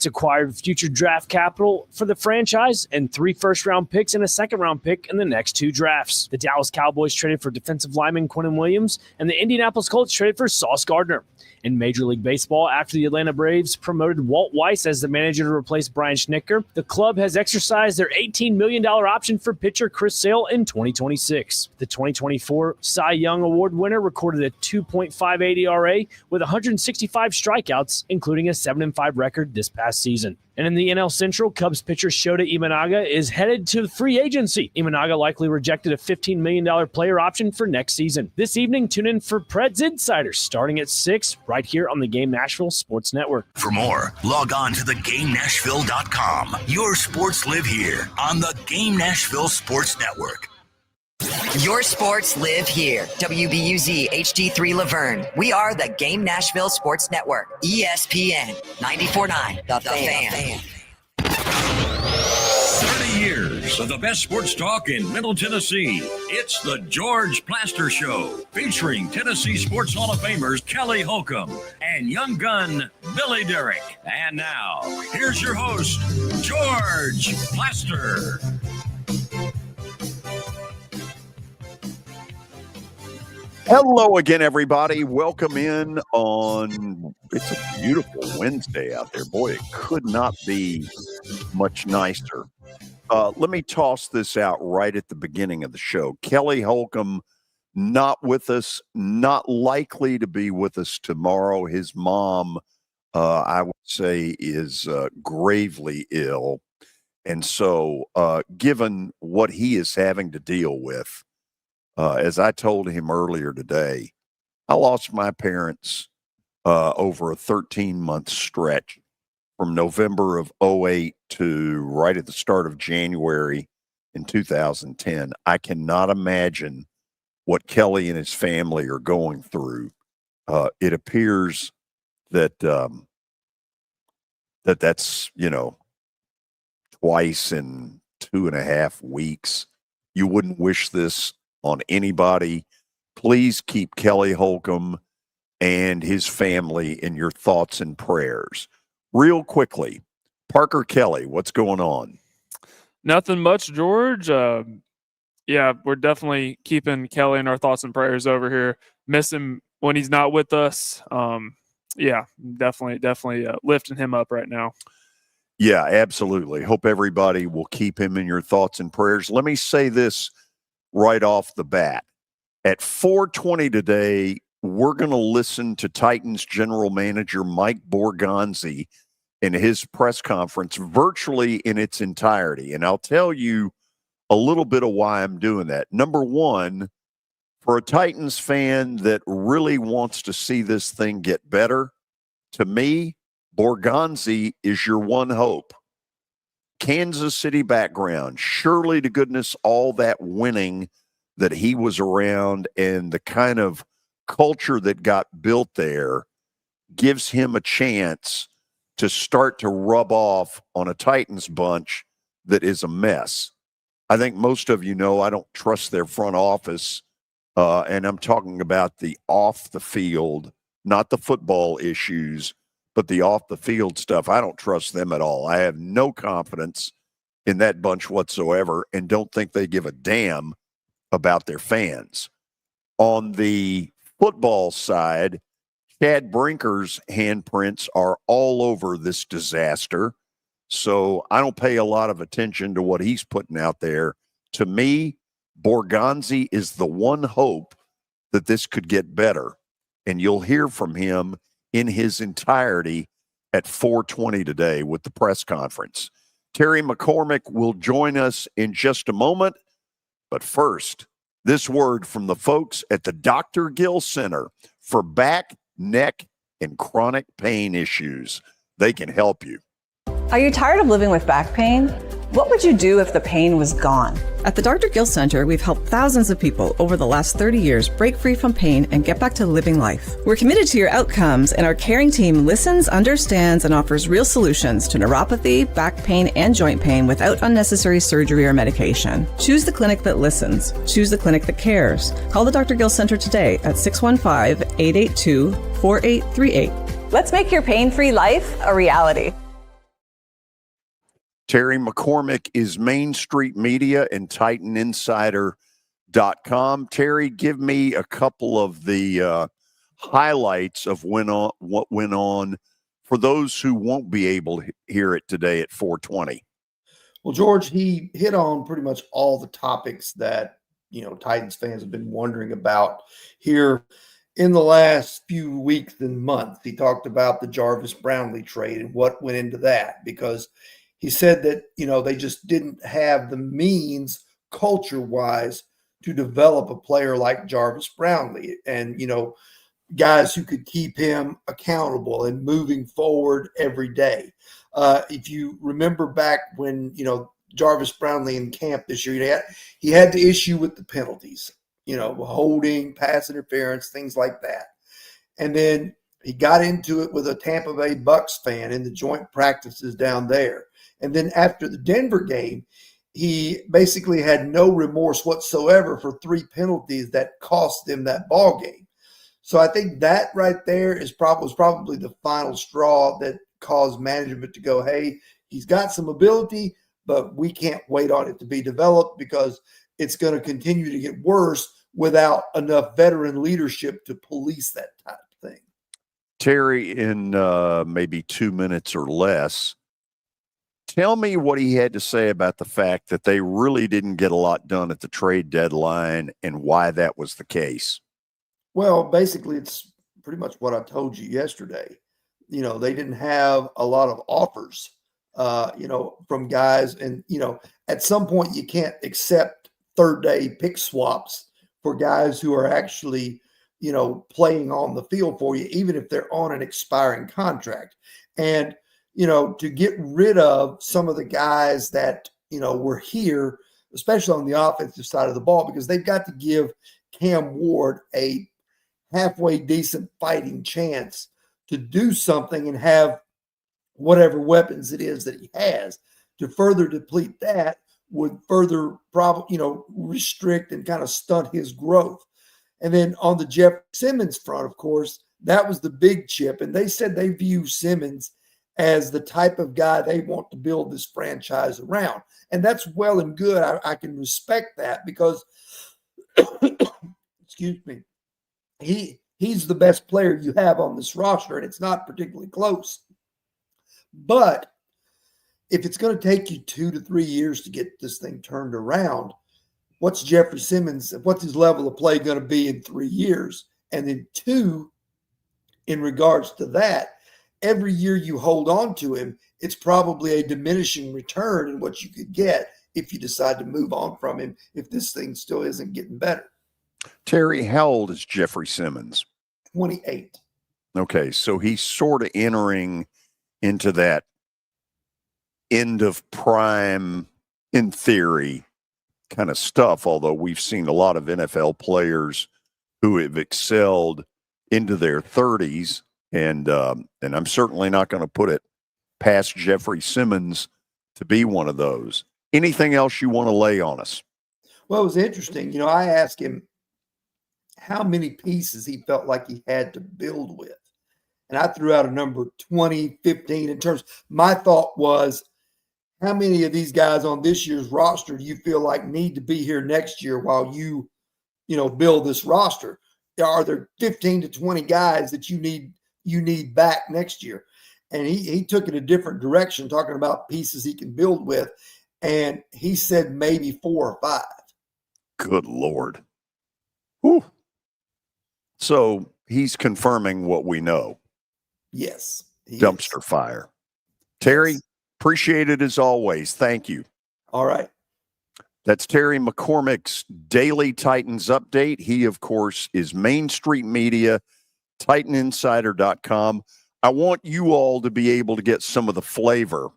Pirates acquired future draft capital for the franchise and 3 first-round picks and a second-round pick in the next 2 drafts. The Dallas Cowboys traded for defensive lineman Quinnen Williams, and the Indianapolis Colts traded for Sauce Gardner. In Major League Baseball, after the Atlanta Braves promoted Walt Weiss as the manager to replace Brian Schnitker, the club has exercised their $18 million option for pitcher Chris Sale in 2026. The 2024 Cy Young Award winner recorded a 2.58 ERA with 165 strikeouts, including a 7-5 record this past season. And in the NL Central, Cubs pitcher Shota Imanaga is headed to free agency. Imanaga likely rejected a $15 million player option for next season. This evening, tune in for Preds Insiders starting at 6 right here on the Game Nashville Sports Network. For more, log on to theGameNashville.com. Your sports live here on the Game Nashville Sports Network. Your sports live here. WBUZ HD3 Laverne. We are the Game Nashville Sports Network. ESPN 94.9. The Fan. 30 years of the best sports talk in Middle Tennessee. It's the George Plaster Show, featuring Tennessee Sports Hall of Famers Kelly Holcomb and young gun Billy Derrick. And now, here's your host, George Plaster. Hello again, everybody. Welcome in on, it's a beautiful Wednesday out there. Boy, it could not be much nicer. Let me toss this out right at the beginning of the show. Kelly Holcomb, not with us, not likely to be with us tomorrow. His mom, I would say, is gravely ill. And so, given what he is having to deal with, as I told him earlier today, I lost my parents over a 13-month stretch from November of 2008 to right at the start of January in 2010. I cannot imagine what Kelly and his family are going through. It appears that that's, twice in 2.5 weeks. You wouldn't wish this on anybody. Please keep Kelly Holcomb and his family in your thoughts and prayers. Real quickly, Parker Kelly, what's going on? Nothing much, George. Yeah, we're definitely keeping Kelly in our thoughts and prayers over here. Miss him when he's not with us. Yeah, definitely lifting him up right now. Yeah, absolutely. Hope everybody will keep him in your thoughts and prayers. Let me say this right off the bat. At 4:20 today, we're going to listen to Titans general manager Mike Borgonzi in his press conference virtually in its entirety. And I'll tell you a little bit of why I'm doing that. Number one, for a Titans fan that really wants to see this thing get better, to me, Borgonzi is your one hope. Kansas City background, surely to goodness, all that winning that he was around and the kind of culture that got built there gives him a chance to start to rub off on a Titans bunch that is a mess. I think most of you know I don't trust their front office, and I'm talking about the off the field, not the football issues, but the off the field stuff. I don't trust them at all. I have no confidence in that bunch whatsoever and don't think they give a damn about their fans. On the football side, Chad Brinker's handprints are all over this disaster. So I don't pay a lot of attention to what he's putting out there. To me, Borgonzi is the one hope that this could get better. And you'll hear from him in his entirety at 4:20 today with the press conference. Terry McCormick will join us in just a moment. But first, this word from the folks at the Dr. Gill Center for back, neck, and chronic pain issues. They can help you. Are you tired of living with back pain? What would you do if the pain was gone? At the Dr. Gill Center, we've helped thousands of people over the last 30 years break free from pain and get back to living life. We're committed to your outcomes, and our caring team listens, understands, and offers real solutions to neuropathy, back pain, and joint pain without unnecessary surgery or medication. Choose the clinic that listens. Choose the clinic that cares. Call the Dr. Gill Center today at 615-882-4838. Let's make your pain-free life a reality. Terry McCormick is Main Street Media and TitanInsider.com. Terry, give me a couple of the highlights of what went on for those who won't be able to hear it today at 420. Well, George, he hit on pretty much all the topics that, Titans fans have been wondering about here in the last few weeks and months. He talked about the Jarvis Brownlee trade and what went into that, because he said that, they just didn't have the means culture-wise to develop a player like Jarvis Brownlee and, guys who could keep him accountable and moving forward every day. If you remember back when, Jarvis Brownlee in camp this year, he had the issue with the penalties, holding, pass interference, things like that. And then he got into it with a Tampa Bay Bucks fan in the joint practices down there. And then after the Denver game, he basically had no remorse whatsoever for 3 penalties that cost them that ball game. So I think that right there was probably the final straw that caused management to go, hey, he's got some ability, but we can't wait on it to be developed because it's going to continue to get worse without enough veteran leadership to police that type of thing. Terry, in maybe 2 minutes or less, tell me what he had to say about the fact that they really didn't get a lot done at the trade deadline and why that was the case. Well, basically, it's pretty much what I told you yesterday. They didn't have a lot of offers, from guys. And, at some point you can't accept third-day pick swaps for guys who are actually, playing on the field for you, even if they're on an expiring contract. And, to get rid of some of the guys that, were here, especially on the offensive side of the ball, because they've got to give Cam Ward a halfway decent fighting chance to do something and have whatever weapons it is that he has. To further deplete that would further restrict and kind of stunt his growth. And then on the Jeff Simmons front, of course, that was the big chip. And they said they view Simmons as the type of guy they want to build this franchise around. And that's well and good. I can respect that because, excuse me, he's the best player you have on this roster, and it's not particularly close. But if it's going to take you 2 to 3 years to get this thing turned around, what's Jeffrey Simmons, what's his level of play going to be in 3 years? And then 2, in regards to that, every year you hold on to him, it's probably a diminishing return in what you could get if you decide to move on from him, if this thing still isn't getting better. Terry, how old is Jeffrey Simmons? 28. Okay, so he's sort of entering into that end of prime, in theory, kind of stuff, although we've seen a lot of NFL players who have excelled into their 30s, and I'm certainly not going to put it past Jeffrey Simmons to be one of those. Anything else you want to lay on us? Well, it was interesting. I asked him how many pieces he felt like he had to build with. And I threw out a number 20, 15 in terms. My thought was, how many of these guys on this year's roster do you feel like need to be here next year while you build this roster? Are there 15 to 20 guys that you need back next year? And he took it a different direction, talking about pieces he can build with. And he said maybe 4 or 5. Good Lord. Whew. So he's confirming what we know. Yes. Dumpster fire. Terry, yes. Appreciate it as always. Thank you. All right. That's Terry McCormick's Daily Titans Update. He, of course, is Main Street Media, TitanInsider.com. I want you all to be able to get some of the flavor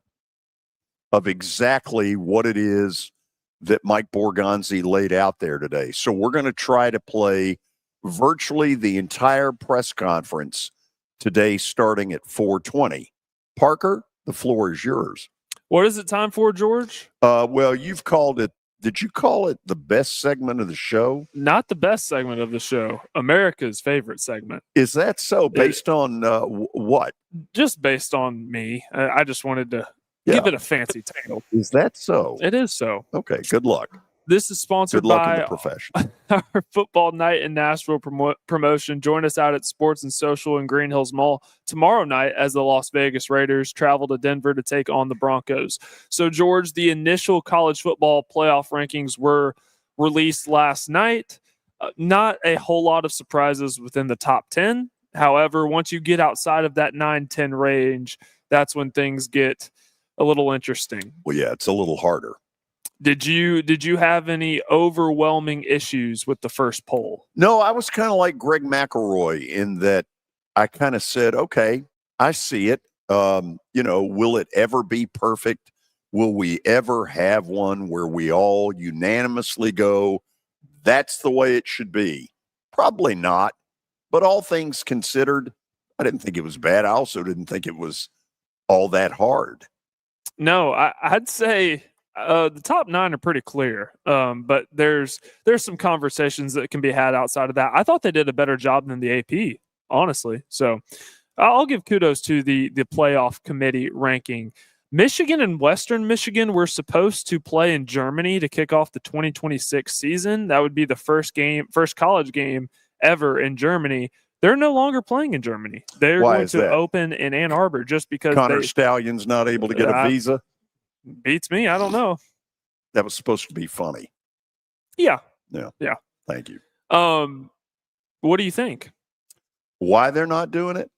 of exactly what it is that Mike Borgonzi laid out there today. So we're going to try to play virtually the entire press conference today, starting at 4:20. Parker, the floor is yours. What is it time for, George? Well, you've called it. Did you call it the best segment of the show? Not the best segment of the show. America's favorite segment. Is that so? Based on what? Just based on me. I just wanted to Give it a fancy title. Is that so? It is so. Okay, good luck. This is sponsored Good luck in by the profession. our football night in Nashville promotion. Join us out at Sports and Social in Green Hills Mall tomorrow night as the Las Vegas Raiders travel to Denver to take on the Broncos. So, George, the initial college football playoff rankings were released last night. Not a whole lot of surprises within the top 10. However, once you get outside of that 9-10 range, that's when things get a little interesting. Well, yeah, it's a little harder. Did you have any overwhelming issues with the first poll? No, I was kind of like Greg McElroy in that I kind of said, okay, I see it. Will it ever be perfect? Will we ever have one where we all unanimously go, that's the way it should be? Probably not. But all things considered, I didn't think it was bad. I also didn't think it was all that hard. No, I'd say the top 9 are pretty clear, but there's some conversations that can be had outside of that. I thought they did a better job than the AP, honestly. So I'll give kudos to the playoff committee ranking. Michigan and Western Michigan were supposed to play in Germany to kick off the 2026 season. That would be the first college game ever in Germany. They're no longer playing in Germany. They're going to open in Ann Arbor just because Connor Stallion's not able to get a visa. Beats me. I don't know. That was supposed to be funny. Yeah. Yeah. Thank you. What do you think? Why they're not doing it?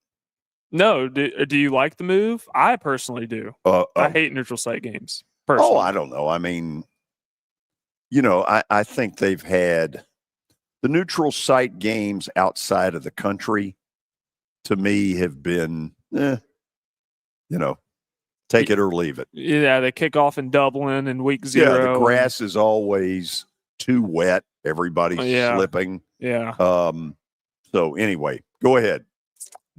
No. Do you like the move? I personally do. I hate neutral site games. Personally. I don't know. I mean, I think they've had the neutral site games outside of the country, to me, have been, take it or leave it. Yeah, they kick off in Dublin in week 0. Yeah, the grass is always too wet. Everybody's slipping. Yeah. So anyway, go ahead.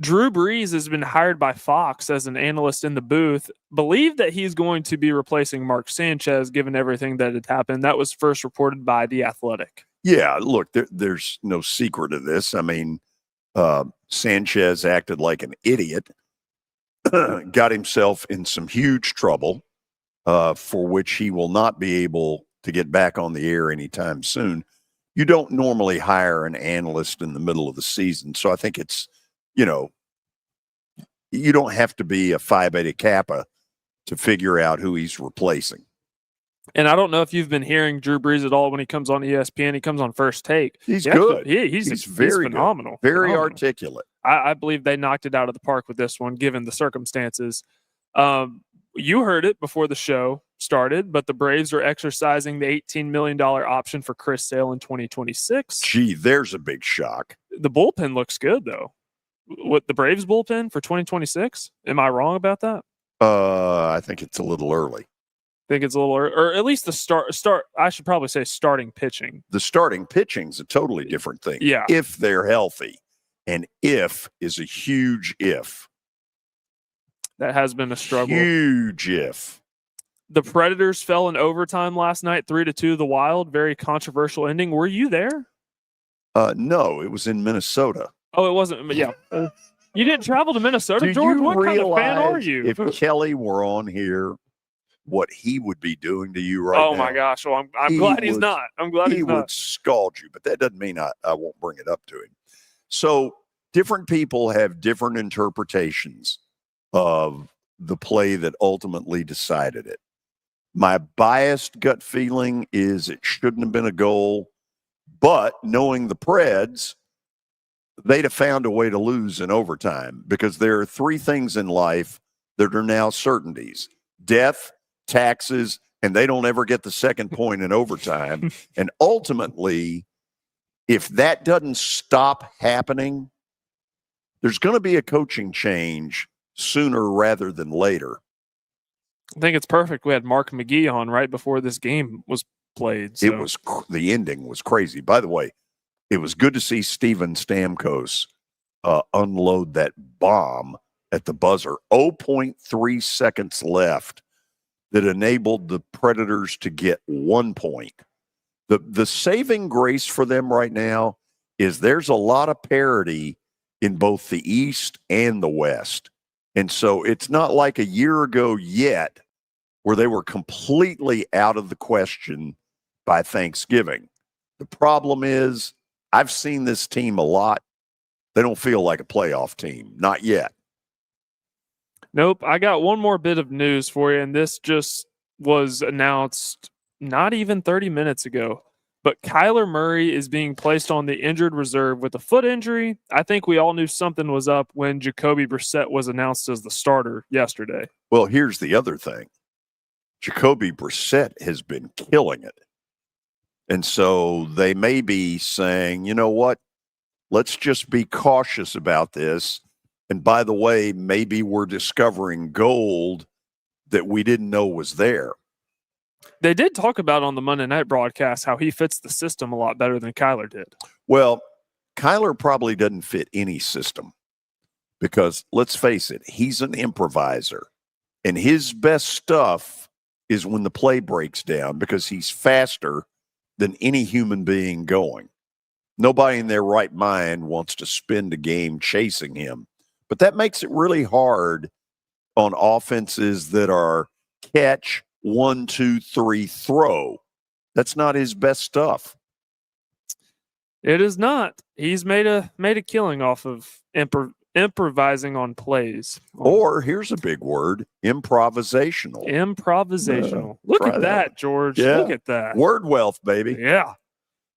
Drew Brees has been hired by Fox as an analyst in the booth. Believe that he's going to be replacing Mark Sanchez, given everything that had happened. That was first reported by The Athletic. Yeah, look, there's no secret of this. I mean, Sanchez acted like an idiot, got himself in some huge trouble, for which he will not be able to get back on the air anytime soon. You don't normally hire an analyst in the middle of the season, so I think it's, you don't have to be a Phi Beta Kappa to figure out who he's replacing. And I don't know if you've been hearing Drew Brees at all when he comes on ESPN. He comes on First Take. He's good. He's very phenomenal. Good. Very articulate. I believe they knocked it out of the park with this one, given the circumstances. You heard it before the show started, but the Braves are exercising the $18 million option for Chris Sale in 2026. Gee, there's a big shock. The bullpen looks good, though. What, the Braves bullpen for 2026? Am I wrong about that? I think it's a little early. Think it's a little, or at least the start. I should probably say starting pitching. The starting pitching's a totally different thing. Yeah, if they're healthy, and if is a huge if. That has been a struggle. Huge if. The Predators fell in overtime last night, 3-2. The Wild, very controversial ending. Were you there? No, it was in Minnesota. Oh, it wasn't. Yeah, you didn't travel to Minnesota, George. What kind of fan are you? If Kelly were on here, what he would be doing to you right now. Oh my gosh! Well, I'm glad he's not. I'm glad he's not. He would scald you, but that doesn't mean I won't bring it up to him. So different people have different interpretations of the play that ultimately decided it. My biased gut feeling is it shouldn't have been a goal, but knowing the Preds, they'd have found a way to lose in overtime, because there are 3 things in life that are now certainties: death, taxes, and they don't ever get the second point in overtime. And ultimately, if that doesn't stop happening, there's going to be a coaching change sooner rather than later. I think it's perfect. We had Mark McGee on right before this game was played. So. It was the ending was crazy. By the way, it was good to see Steven Stamkos unload that bomb at the buzzer. 0.3 seconds left. That enabled the Predators to get 1 point. The saving grace for them right now is there's a lot of parity in both the East and the West. And so it's not like a year ago yet where they were completely out of the question by Thanksgiving. The problem is, I've seen this team a lot. They don't feel like a playoff team. Not yet. Nope. I got one more bit of news for you, and this just was announced not even 30 minutes ago. But Kyler Murray is being placed on the injured reserve with a foot injury. I think we all knew something was up when Jacoby Brissett was announced as the starter yesterday. Well, here's the other thing. Jacoby Brissett has been killing it. And so they may be saying, you know what? Let's just be cautious about this. And by the way, maybe we're discovering gold that we didn't know was there. They did talk about on the Monday night broadcast how he fits the system a lot better than Kyler did. Well, Kyler probably doesn't fit any system because let's face it, he's an improviser. And his best stuff is when the play breaks down because he's faster than any human being going. Nobody in their right mind wants to spend a game chasing him. But that makes it really hard on offenses that are catch, 1, 2, 3, throw. That's not his best stuff. It is not. He's made a killing off of improvising on plays. Or here's a big word: improvisational. Improvisational. Look at that, George. Yeah. Look at that. Word wealth, baby. Yeah.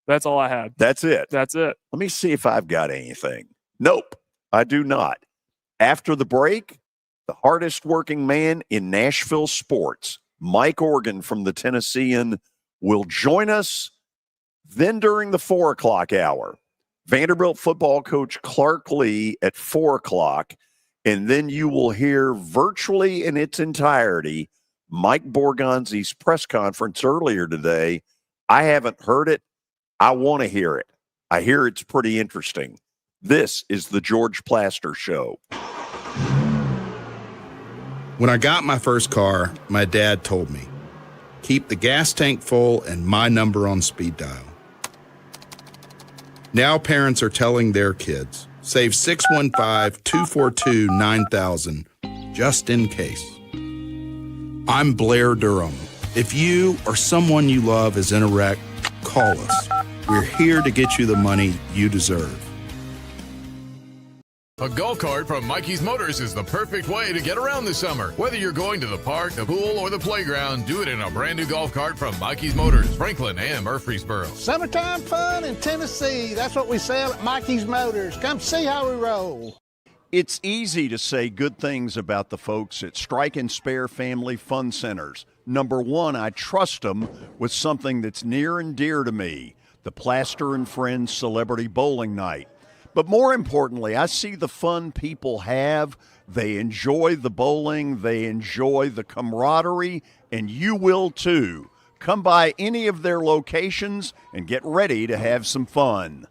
That's all I had. That's it. That's it. Let me see if I've got anything. Nope, I do not. After the break, the hardest working man in Nashville sports, Mike Organ from the Tennessean, will join us. Then during the 4 o'clock hour, Vanderbilt football coach Clark Lee at 4 o'clock. And then you will hear virtually in its entirety Mike Borgonzi's press conference earlier today. I haven't heard it. I want to hear it. I hear it's pretty interesting. This is the George Plaster Show. When I got my first car, my dad told me, keep the gas tank full and my number on speed dial. Now parents are telling their kids, save 615-242-9000 just in case. I'm Blair Durham. If you or someone you love is in a wreck, call us. We're here to get you the money you deserve. A golf cart from Mikey's Motors is the perfect way to get around this summer. Whether you're going to the park, the pool, or the playground, do it in a brand new golf cart from Mikey's Motors, Franklin and Murfreesboro. Summertime fun in Tennessee. That's what we sell at Mikey's Motors. Come see how we roll. It's easy to say good things about the folks at Strike and Spare Family Fun Centers. Number one, I trust them with something that's near and dear to me, the Plaster and Friends Celebrity Bowling Night. But more importantly, I see the fun people have. They enjoy the bowling. They enjoy the camaraderie, and you will too. Come by any of their locations and get ready to have some fun.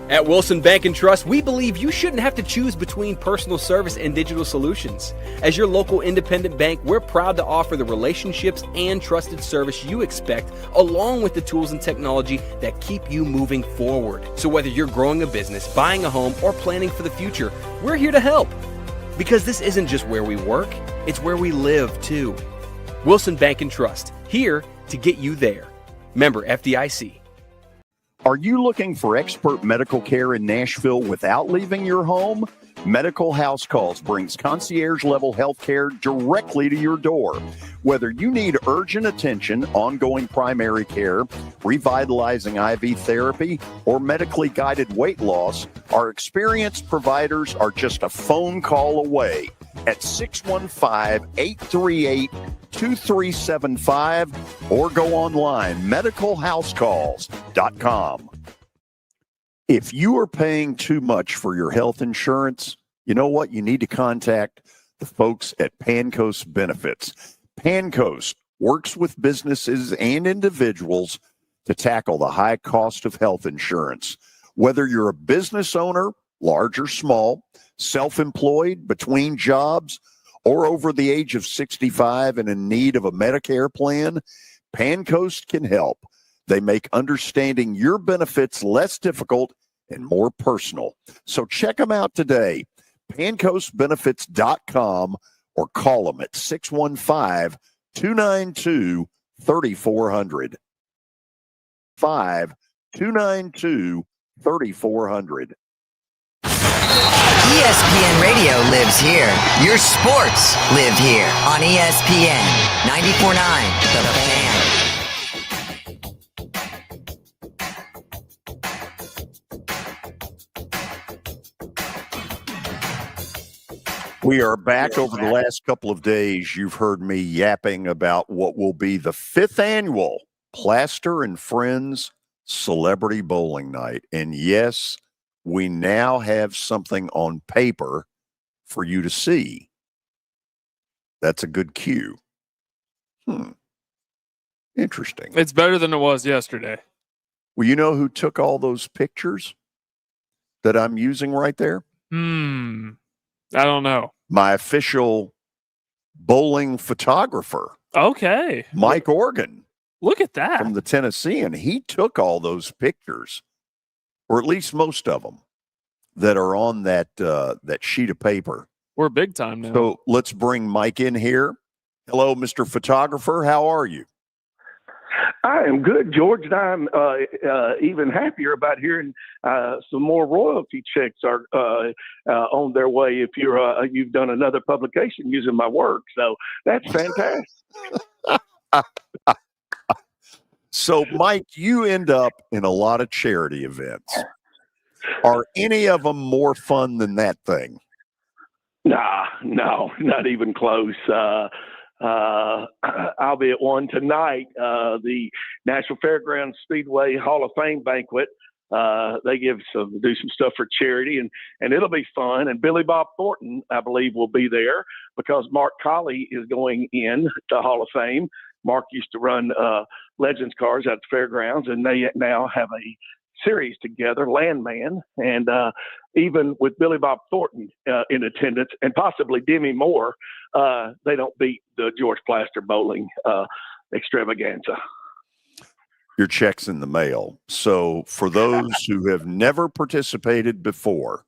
At Wilson Bank and Trust, we believe you shouldn't have to choose between personal service and digital solutions. As your local independent bank, we're proud to offer the relationships and trusted service you expect, along with the tools and technology that keep you moving forward. So whether you're growing a business, buying a home, or planning for the future, we're here to help. Because this isn't just where we work, it's where we live too. Wilson Bank and Trust, here to get you there. Member FDIC. Are you looking for expert medical care in Nashville without leaving your home? Medical House Calls brings concierge-level health care directly to your door. Whether you need urgent attention, ongoing primary care, revitalizing IV therapy, or medically guided weight loss, our experienced providers are just a phone call away at 615-838-2375 or go online, medicalhousecalls.com. If you are paying too much for your health insurance, you know what? You need to contact the folks at Pancoast Benefits. Pancoast works with businesses and individuals to tackle the high cost of health insurance. Whether you're a business owner, large or small, self-employed, between jobs, or over the age of 65 and in need of a Medicare plan, Pancoast can help. They make understanding your benefits less difficult and more personal. So check them out today, pancoastbenefits.com, or call them at 5-292-3400. 5-292-3400. ESPN Radio lives here. Your sports live here on ESPN 94.9 The Fan. We are back. Over the last couple of days, you've heard me yapping about what will be the 5th annual Plaster and Friends Celebrity Bowling Night. And yes, we now have something on paper for you to see. That's a good cue. Interesting. It's better than it was yesterday. Well, you know who took all those pictures that I'm using right there? I don't know. My official bowling photographer. Okay. Mike Organ. Look at that. From the Tennessean. He took all those pictures, or at least most of them, that are on that sheet of paper. We're big time now. So let's bring Mike in here. Hello, Mr. Photographer. How are you? I am good, George, and I'm even happier about hearing some more royalty checks are on their way if you've done another publication using my work. So that's fantastic. So, Mike, you end up in a lot of charity events. Are any of them more fun than that thing? Nah, no, not even close. I'll be at one tonight, the National Fairgrounds Speedway Hall of Fame banquet. They do some stuff for charity, and it'll be fun. And Billy Bob Thornton, I believe, will be there because Mark Colley is going in to Hall of Fame. Mark used to run Legends cars at the fairgrounds, and they now have a series together, Landman, and even with Billy Bob Thornton in attendance and possibly Demi Moore, they don't beat the George Plaster Bowling extravaganza. Your check's in the mail. So for those who have never participated before,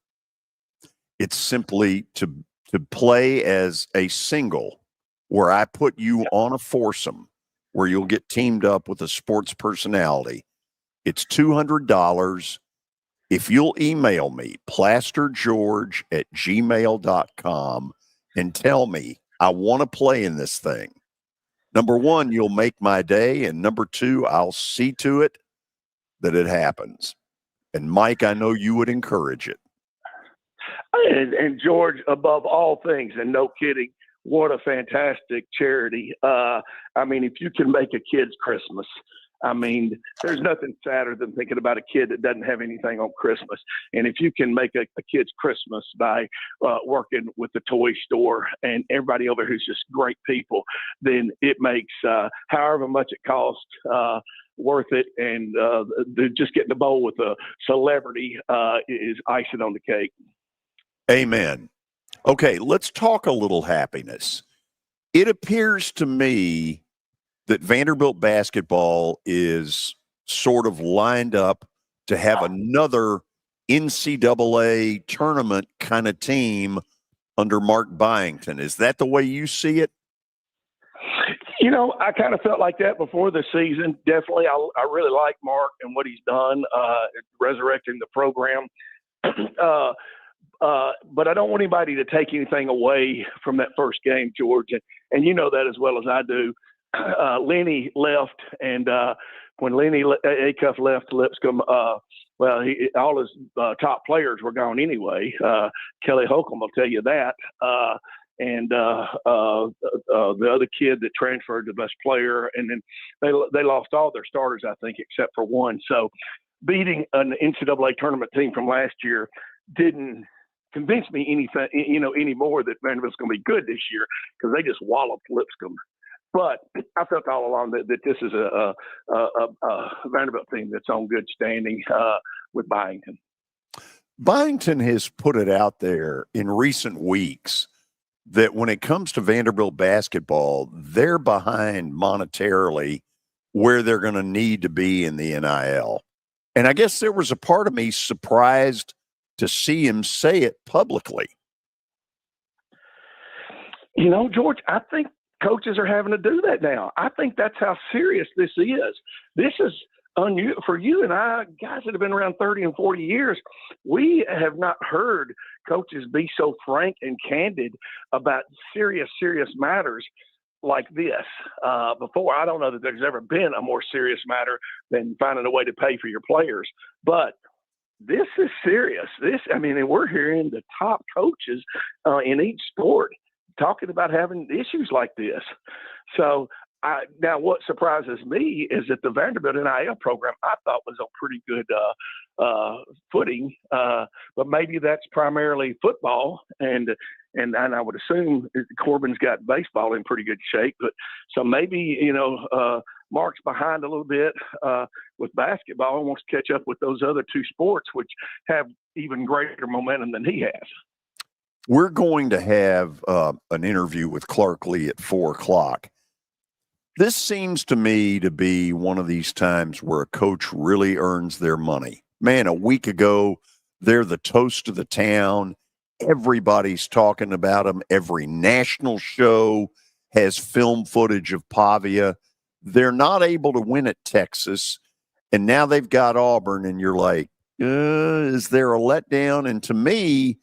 it's simply to play as a single where I put you on a foursome where you'll get teamed up with a sports personality. It's $200. If you'll email me, plastergeorge@gmail.com, and tell me, I want to play in this thing. Number one, you'll make my day. And number two, I'll see to it that it happens. And Mike, I know you would encourage it. And George, above all things, and no kidding, what a fantastic charity. I mean, if you can make a kid's Christmas, I mean, there's nothing sadder than thinking about a kid that doesn't have anything on Christmas. And if you can make a kid's Christmas by working with the toy store and everybody over who's just great people, then it makes however much it costs worth it. And just getting to bowl with a celebrity is icing on the cake. Amen. Okay, let's talk a little happiness. It appears to me that Vanderbilt basketball is sort of lined up to have another NCAA tournament kind of team under Mark Byington. Is that the way you see it? You know, I kind of felt like that before the season. Definitely, I really like Mark and what he's done, resurrecting the program. But I don't want anybody to take anything away from that first game, George. And you know that as well as I do. Lenny left, and when Lenny Acuff left Lipscomb, all his top players were gone anyway. Kelly Holcomb will tell you that. And the other kid that transferred, the best player, and then they lost all their starters, I think, except for one. So beating an NCAA tournament team from last year didn't convince me anything, anymore that Vanderbilt's going to be good this year because they just walloped Lipscomb. But I felt all along that this is a Vanderbilt team that's on good standing with Byington. Byington has put it out there in recent weeks that when it comes to Vanderbilt basketball, they're behind monetarily where they're going to need to be in the NIL. And I guess there was a part of me surprised to see him say it publicly. You know, George, I think coaches are having to do that now. I think that's how serious this is. This is unusual for you and I, guys that have been around 30 and 40 years. We have not heard coaches be so frank and candid about serious matters like this before. I don't know that there's ever been a more serious matter than finding a way to pay for your players. But this is serious. And we're hearing the top coaches in each sport talking about having issues like this. So now what surprises me is that the Vanderbilt NIL program I thought was on pretty good footing, but maybe that's primarily football, and I would assume Corbin's got baseball in pretty good shape. But so maybe Mark's behind a little bit with basketball and wants to catch up with those other two sports, which have even greater momentum than he has. We're going to have an interview with Clark Lee at 4:00. This seems to me to be one of these times where a coach really earns their money. Man, a week ago, they're the toast of the town. Everybody's talking about them. Every national show has film footage of Pavia. They're not able to win at Texas, and now they've got Auburn, and you're like, is there a letdown? And to me,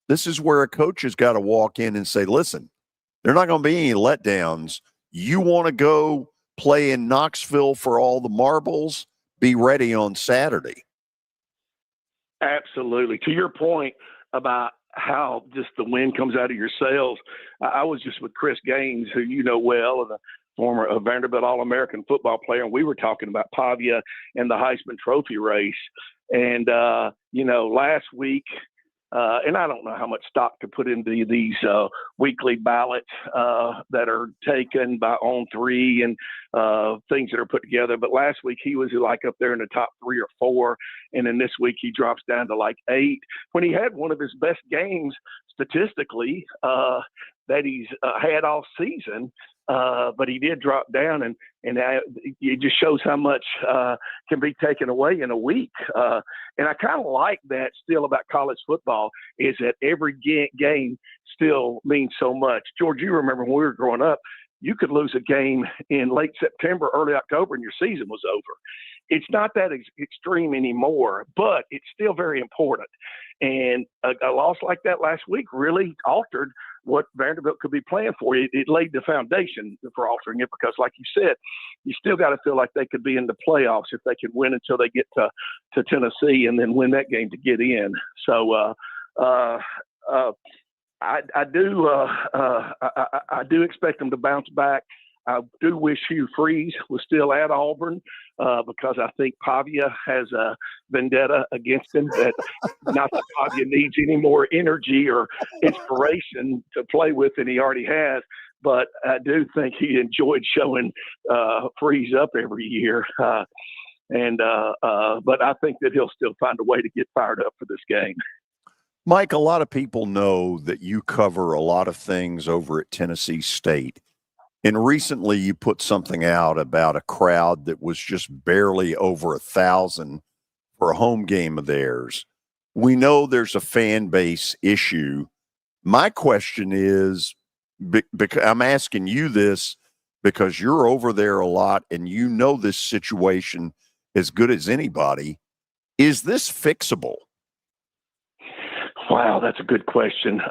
this is where a coach has got to walk in and say, listen, there are not going to be any letdowns. You want to go play in Knoxville for all the marbles? Be ready on Saturday. Absolutely. To your point about how just the wind comes out of your sails, I was just with Chris Gaines, who you know well, and a former Vanderbilt All-American football player, and we were talking about Pavia and the Heisman Trophy race. And, last week, and I don't know how much stock to put into these weekly ballots that are taken by On3 and things that are put together. But last week he was like up there in the top 3 or 4. And then this week he drops down to like 8 when he had one of his best games statistically that he's had all season. But he did drop down, and it just shows how much can be taken away in a week. And I kind of like that still about college football, is that every game still means so much. George, you remember when we were growing up, you could lose a game in late September, early October, and your season was over. It's not that extreme anymore, but it's still very important. And a loss like that last week really altered what Vanderbilt could be playing for. It laid the foundation for altering it, because, like you said, you still got to feel like they could be in the playoffs if they could win until they get to Tennessee and then win that game to get in. So I do expect them to bounce back. I do wish Hugh Freeze was still at Auburn because I think Pavia has a vendetta against him. That not that Pavia needs any more energy or inspiration to play with than he already has, but I do think he enjoyed showing Freeze up every year. But I think that he'll still find a way to get fired up for this game. Mike, a lot of people know that you cover a lot of things over at Tennessee State. And recently you put something out about a crowd that was just barely over 1,000 for a home game of theirs. We know there's a fan base issue. My question is, because I'm asking you this because you're over there a lot and you know this situation as good as anybody. Is this fixable? Wow, that's a good question.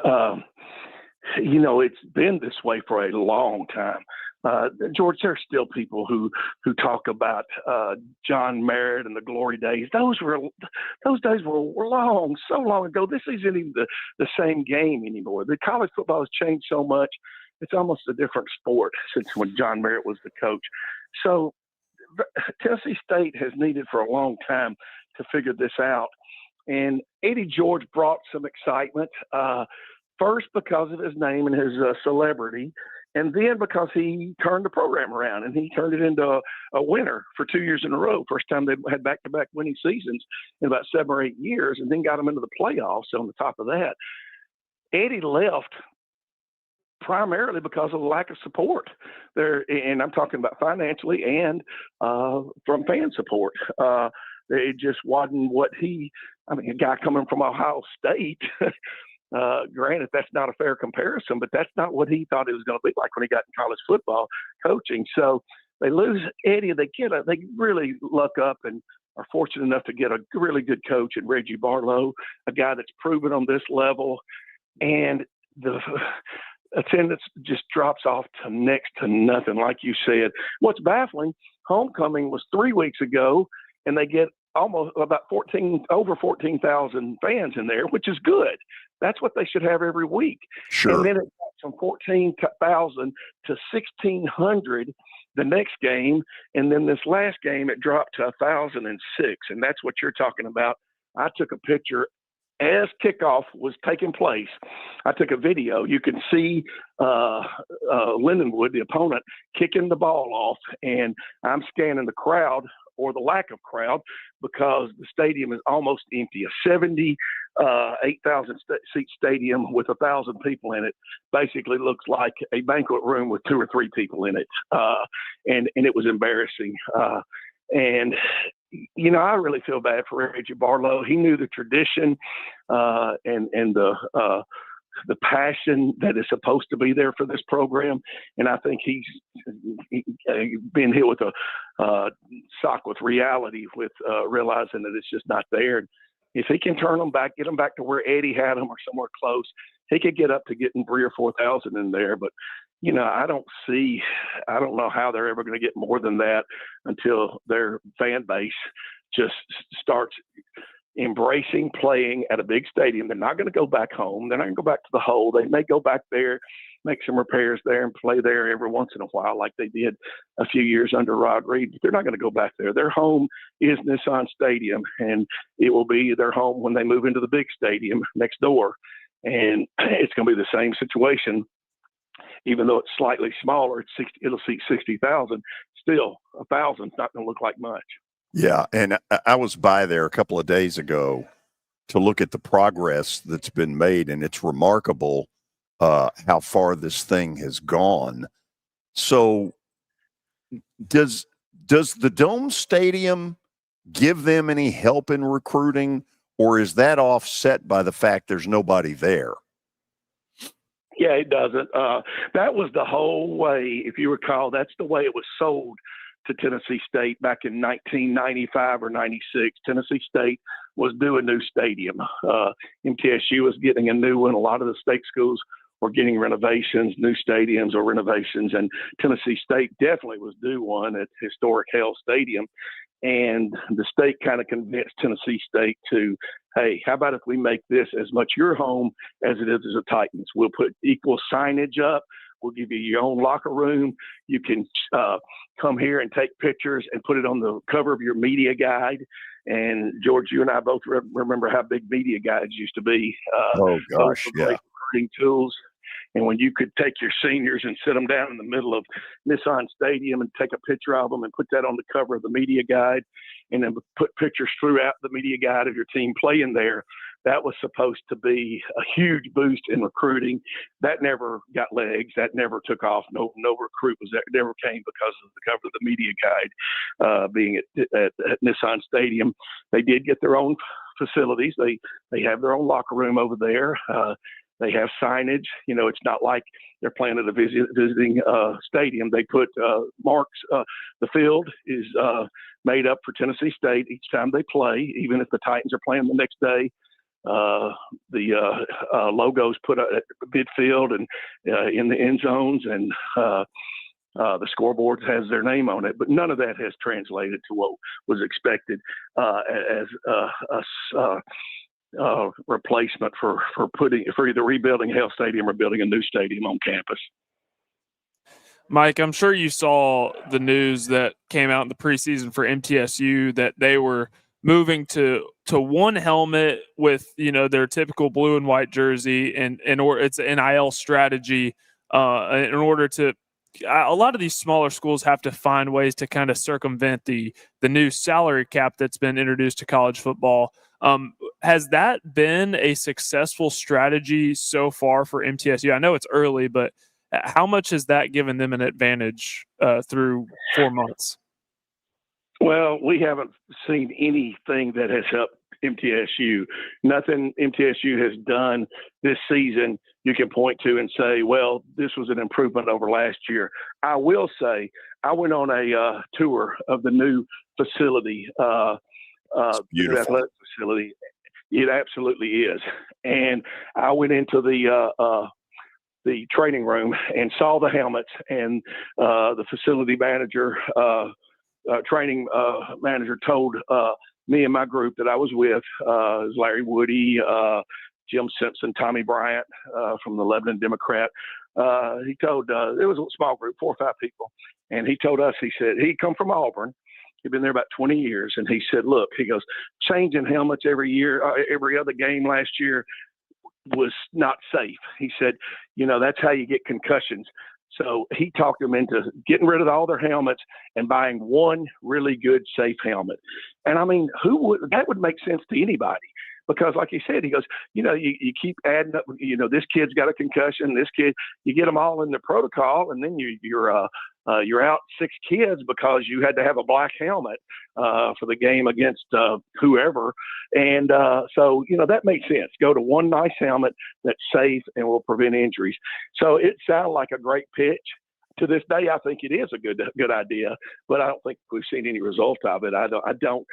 It's been this way for a long time. George, there's still people who talk about John Merritt and the glory days. Those days were long, so long ago. This isn't even the same game anymore. The college football has changed so much. It's almost a different sport since when John Merritt was the coach. So Tennessee State has needed for a long time to figure this out. And Eddie George brought some excitement, first because of his name and his celebrity, and then because he turned the program around and he turned it into a winner for 2 years in a row. First time they had back-to-back winning seasons in about 7 or 8 years, and then got them into the playoffs on the top of that. Eddie left primarily because of the lack of support there, and I'm talking about financially and from fan support. It just wasn't what a guy coming from Ohio State Granted, that's not a fair comparison, but that's not what he thought it was going to be like when he got in college football coaching. So they lose Eddie. They really luck up and are fortunate enough to get a really good coach in Reggie Barlow, a guy that's proven on this level. And the attendance just drops off to next to nothing, like you said. What's baffling, homecoming was 3 weeks ago, and they get almost about over 14,000 fans in there, which is good. That's what they should have every week. Sure. And then it got from 14,000 to 1,600 the next game. And then this last game, it dropped to 1,006. And that's what you're talking about. I took a picture as kickoff was taking place. I took a video. You can see Lindenwood, the opponent, kicking the ball off, and I'm scanning the crowd or the lack of crowd because the stadium is almost empty. A 78,000 seat stadium with 1,000 people in it basically looks like a banquet room with 2 or 3 people in it, and it was embarrassing. And you know, I really feel bad for Reggie Barlow. He knew the tradition and the passion that is supposed to be there for this program, and I think he's been hit with a sock with reality, with realizing that it's just not there. And if he can turn them back, get them back to where Eddie had them or somewhere close, he could get up to getting 3,000 or 4,000 in there. But you know, I don't know how they're ever going to get more than that until their fan base just starts embracing playing at a big stadium. They're not going to go back home. They're not going to go back to the hole. They may go back there, make some repairs there, and play there every once in a while like they did a few years under Rod Reed. They're not going to go back there. Their home is Nissan Stadium, and it will be their home when they move into the big stadium next door. And it's going to be the same situation. Even though it's slightly smaller, it'll seat 60,000. Still, 1,000 is not going to look like much. Yeah, and I was by there a couple of days ago to look at the progress that's been made, and it's remarkable how far this thing has gone. So, does the Dome Stadium give them any help in recruiting, or is that offset by the fact there's nobody there? Yeah, it doesn't. That was the whole way. If you recall, that's the way it was sold to Tennessee State back in 1995 or 96. Tennessee State was due a new stadium. MTSU was getting a new one. A lot of the state schools were getting renovations, new stadiums or renovations, and Tennessee State definitely was due one at historic Hale Stadium. And the state kind of convinced Tennessee State to, hey, how about if we make this as much your home as it is as the Titans? We'll put equal signage up. We'll give you your own locker room. You can come here and take pictures and put it on the cover of your media guide. And, George, you and I both remember how big media guides used to be. Oh, gosh, yeah. Recruiting tools. And when you could take your seniors and sit them down in the middle of Nissan Stadium and take a picture of them and put that on the cover of the media guide, and then put pictures throughout the media guide of your team playing there, that was supposed to be a huge boost in recruiting. That never got legs. That never took off. No recruit never came because of the cover of the media guide being at Nissan Stadium. They did get their own facilities. They have their own locker room over there. They have signage. You know, it's not like they're playing at a visiting stadium. They put marks. The field is made up for Tennessee State each time they play, even if the Titans are playing the next day. The logos put at midfield and in the end zones, and the scoreboard has their name on it. But none of that has translated to what was expected as replacement for either rebuilding Hale Stadium or building a new stadium on campus. Mike, I'm sure you saw the news that came out in the preseason for MTSU that they were moving to one helmet with, you know, their typical blue and white jersey, and it's an NIL strategy in order to. A lot of these smaller schools have to find ways to kind of circumvent the new salary cap that's been introduced to college football. Has that been a successful strategy so far for MTSU? I know it's early, but how much has that given them an advantage through 4 months? Well, we haven't seen anything that has helped MTSU. Nothing MTSU has done this season you can point to and say, well, this was an improvement over last year. I will say I went on a tour of the new facility, beautiful athletic facility. It absolutely is. And I went into the training room and saw the helmets, and the facility manager, training manager told me and my group that I was with, Larry Woody, Jim Simpson, Tommy Bryant from the Lebanon Democrat. He told, it was a small group, 4 or 5 people. And he told us, he said, he'd come from Auburn. He'd been there about 20 years. And he said, look, he goes, changing helmets every year, every other game last year was not safe. He said, that's how you get concussions. So he talked them into getting rid of all their helmets and buying one really good, safe helmet. And I mean, that would make sense to anybody. Because like he said, he goes, you keep adding up, this kid's got a concussion, this kid, you get them all in the protocol, and then you're out 6 kids because you had to have a black helmet for the game against whoever. And so, that makes sense. Go to one nice helmet that's safe and will prevent injuries. So it sounded like a great pitch. To this day, I think it is a good idea, but I don't think we've seen any result of it. I don't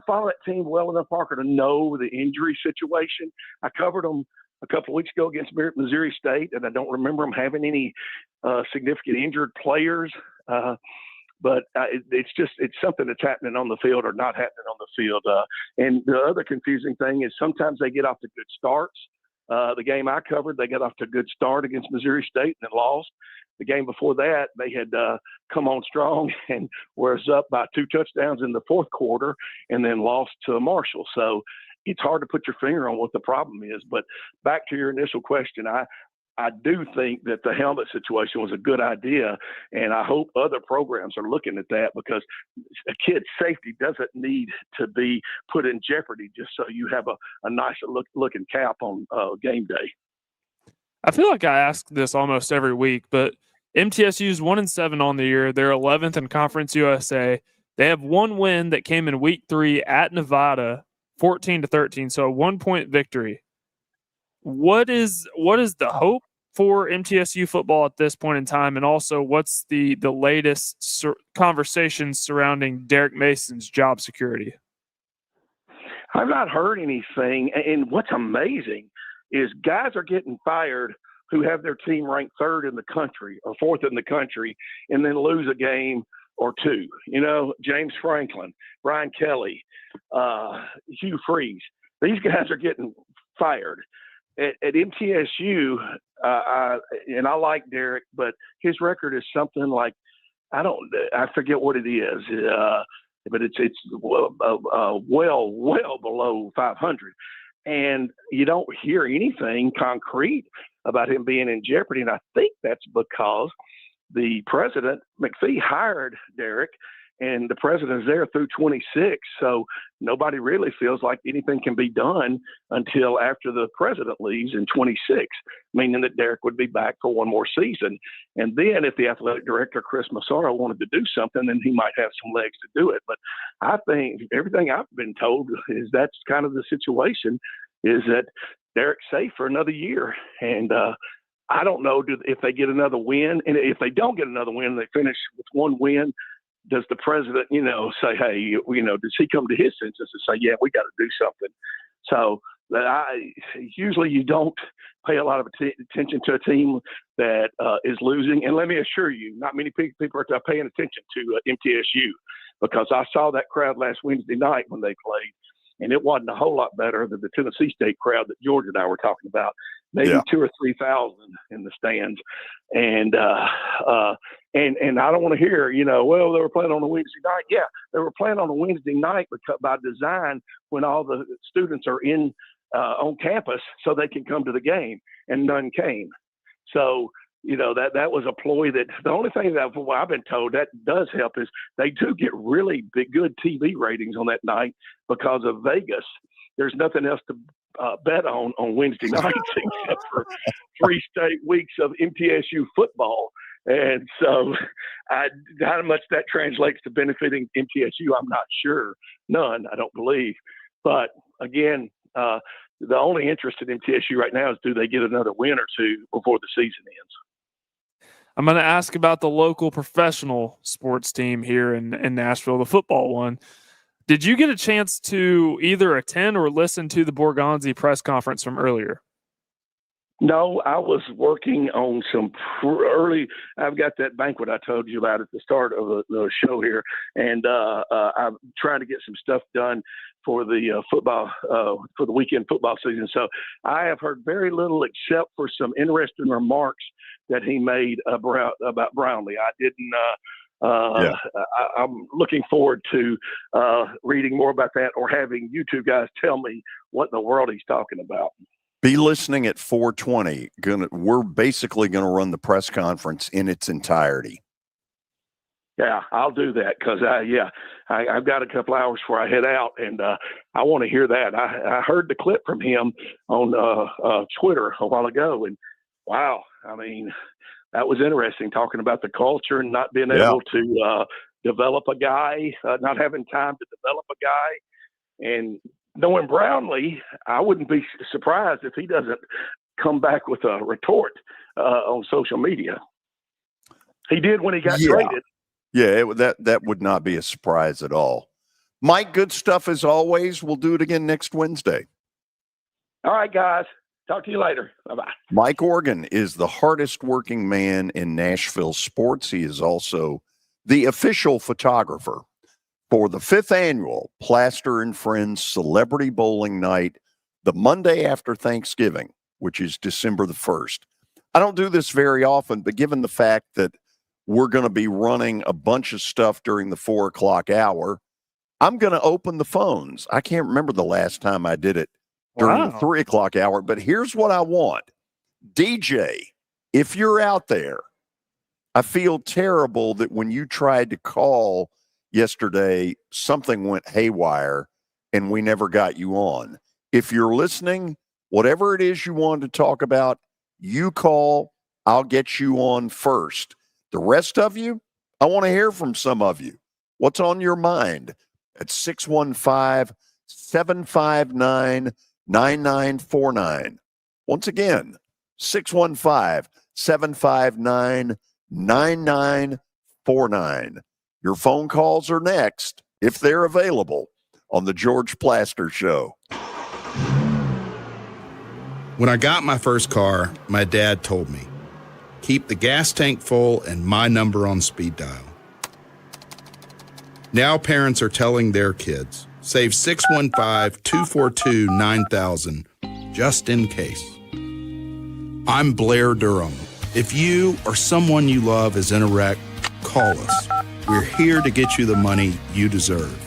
follow that team well enough, Parker, to know the injury situation. I covered them a couple of weeks ago against Missouri State, and I don't remember them having any significant injured players. But it's something that's happening on the field or not happening on the field. And the other confusing thing is sometimes they get off to good starts. The game I covered, they got off to a good start against Missouri State and then lost. The game before that, they had come on strong and was up by 2 touchdowns in the fourth quarter and then lost to Marshall. So it's hard to put your finger on what the problem is. But back to your initial question, I do think that the helmet situation was a good idea, and I hope other programs are looking at that because a kid's safety doesn't need to be put in jeopardy just so you have a nice looking cap on game day. I feel like I ask this almost every week, but MTSU's 1-7 on the year. They're 11th in Conference USA. They have one win that came in week 3 at Nevada, 14-13, so a 1-point victory. What is the hope for MTSU football at this point in time, and also what's the latest conversations surrounding Derek Mason's job security? I've not heard anything, and what's amazing is guys are getting fired who have their team ranked 3rd in the country or 4th in the country and then lose a game or 2. James Franklin, Brian Kelly, Hugh Freeze. These guys are getting fired. At MTSU, and I like Derek, but his record is something like, I forget what it is, but it's well below 500. And you don't hear anything concrete about him being in jeopardy. And I think that's because the president, McPhee, hired Derek, and the president is there through 26. So nobody really feels like anything can be done until after the president leaves in 26, meaning that Derek would be back for one more season. And then if the athletic director, Chris Massaro, wanted to do something, then he might have some legs to do it. But I think everything I've been told is that's kind of the situation, is that Derek's safe for another year. And I don't know if they get another win. And if they don't get another win, they finish with one win, does the president, say, hey, does he come to his senses and say, yeah, we got to do something? So usually you don't pay a lot of attention to a team that is losing. And let me assure you, not many people are paying attention to MTSU, because I saw that crowd last Wednesday night when they played, and it wasn't a whole lot better than the Tennessee State crowd that George and I were talking about. Maybe 2,000 or 3,000 in the stands. And I don't want to hear, well, they were playing on a Wednesday night. Yeah, they were playing on a Wednesday night by design when all the students are on campus so they can come to the game, and none came. So, that was a ploy. That the only thing that I've been told that does help is they do get really good TV ratings on that night because of Vegas. There's nothing else to bet on Wednesday nights except for 3 straight weeks of MTSU football. And so how much that translates to benefiting MTSU, I'm not sure. None, I don't believe. But again, the only interest in MTSU right now is do they get another win or two before the season ends. I'm going to ask about the local professional sports team here in Nashville, the football one. Did you get a chance to either attend or listen to the Borgonzi press conference from earlier? No, I was working on some early. I've got that banquet I told you about at the start of the show here, and I'm trying to get some stuff done for the football for the weekend football season. So I have heard very little except for some interesting remarks that he made about Brownlee. I didn't. I'm looking forward to reading more about that or having you two guys tell me what in the world he's talking about. Be listening at 4:20. We're basically going to run the press conference in its entirety. Yeah, I'll do that because, I've got a couple hours before I head out, and I want to hear that. I heard the clip from him on Twitter a while ago, and wow, I mean, that was interesting, talking about the culture and not being able to develop a guy, not having time to develop a guy. And knowing Brownlee, I wouldn't be surprised if he doesn't come back with a retort on social media. He did when he got traded. Yeah, that would not be a surprise at all. Mike, good stuff as always. We'll do it again next Wednesday. All right, guys. Talk to you later. Bye-bye. Mike Organ is the hardest working man in Nashville sports. He is also the official photographer for the 5th annual Plaster and Friends Celebrity Bowling Night, the Monday after Thanksgiving, which is December the 1st. I don't do this very often, but given the fact that we're going to be running a bunch of stuff during the 4 o'clock hour, I'm going to open the phones. I can't remember the last time I did it during the 3 o'clock hour, but here's what I want. DJ, if you're out there, I feel terrible that when you tried to call yesterday, something went haywire and we never got you on. If you're listening, whatever it is you wanted to talk about, you call, I'll get you on first. The rest of you, I want to hear from some of you. What's on your mind? At 615-759-9949. Once again, 615-759-9949. Your phone calls are next, if they're available, on the George Plaster Show. When I got my first car, my dad told me, keep the gas tank full and my number on speed dial. Now parents are telling their kids, save 615-242-9000 just in case. I'm Blair Durham. If you or someone you love is in a wreck, call us. We're here to get you the money you deserve.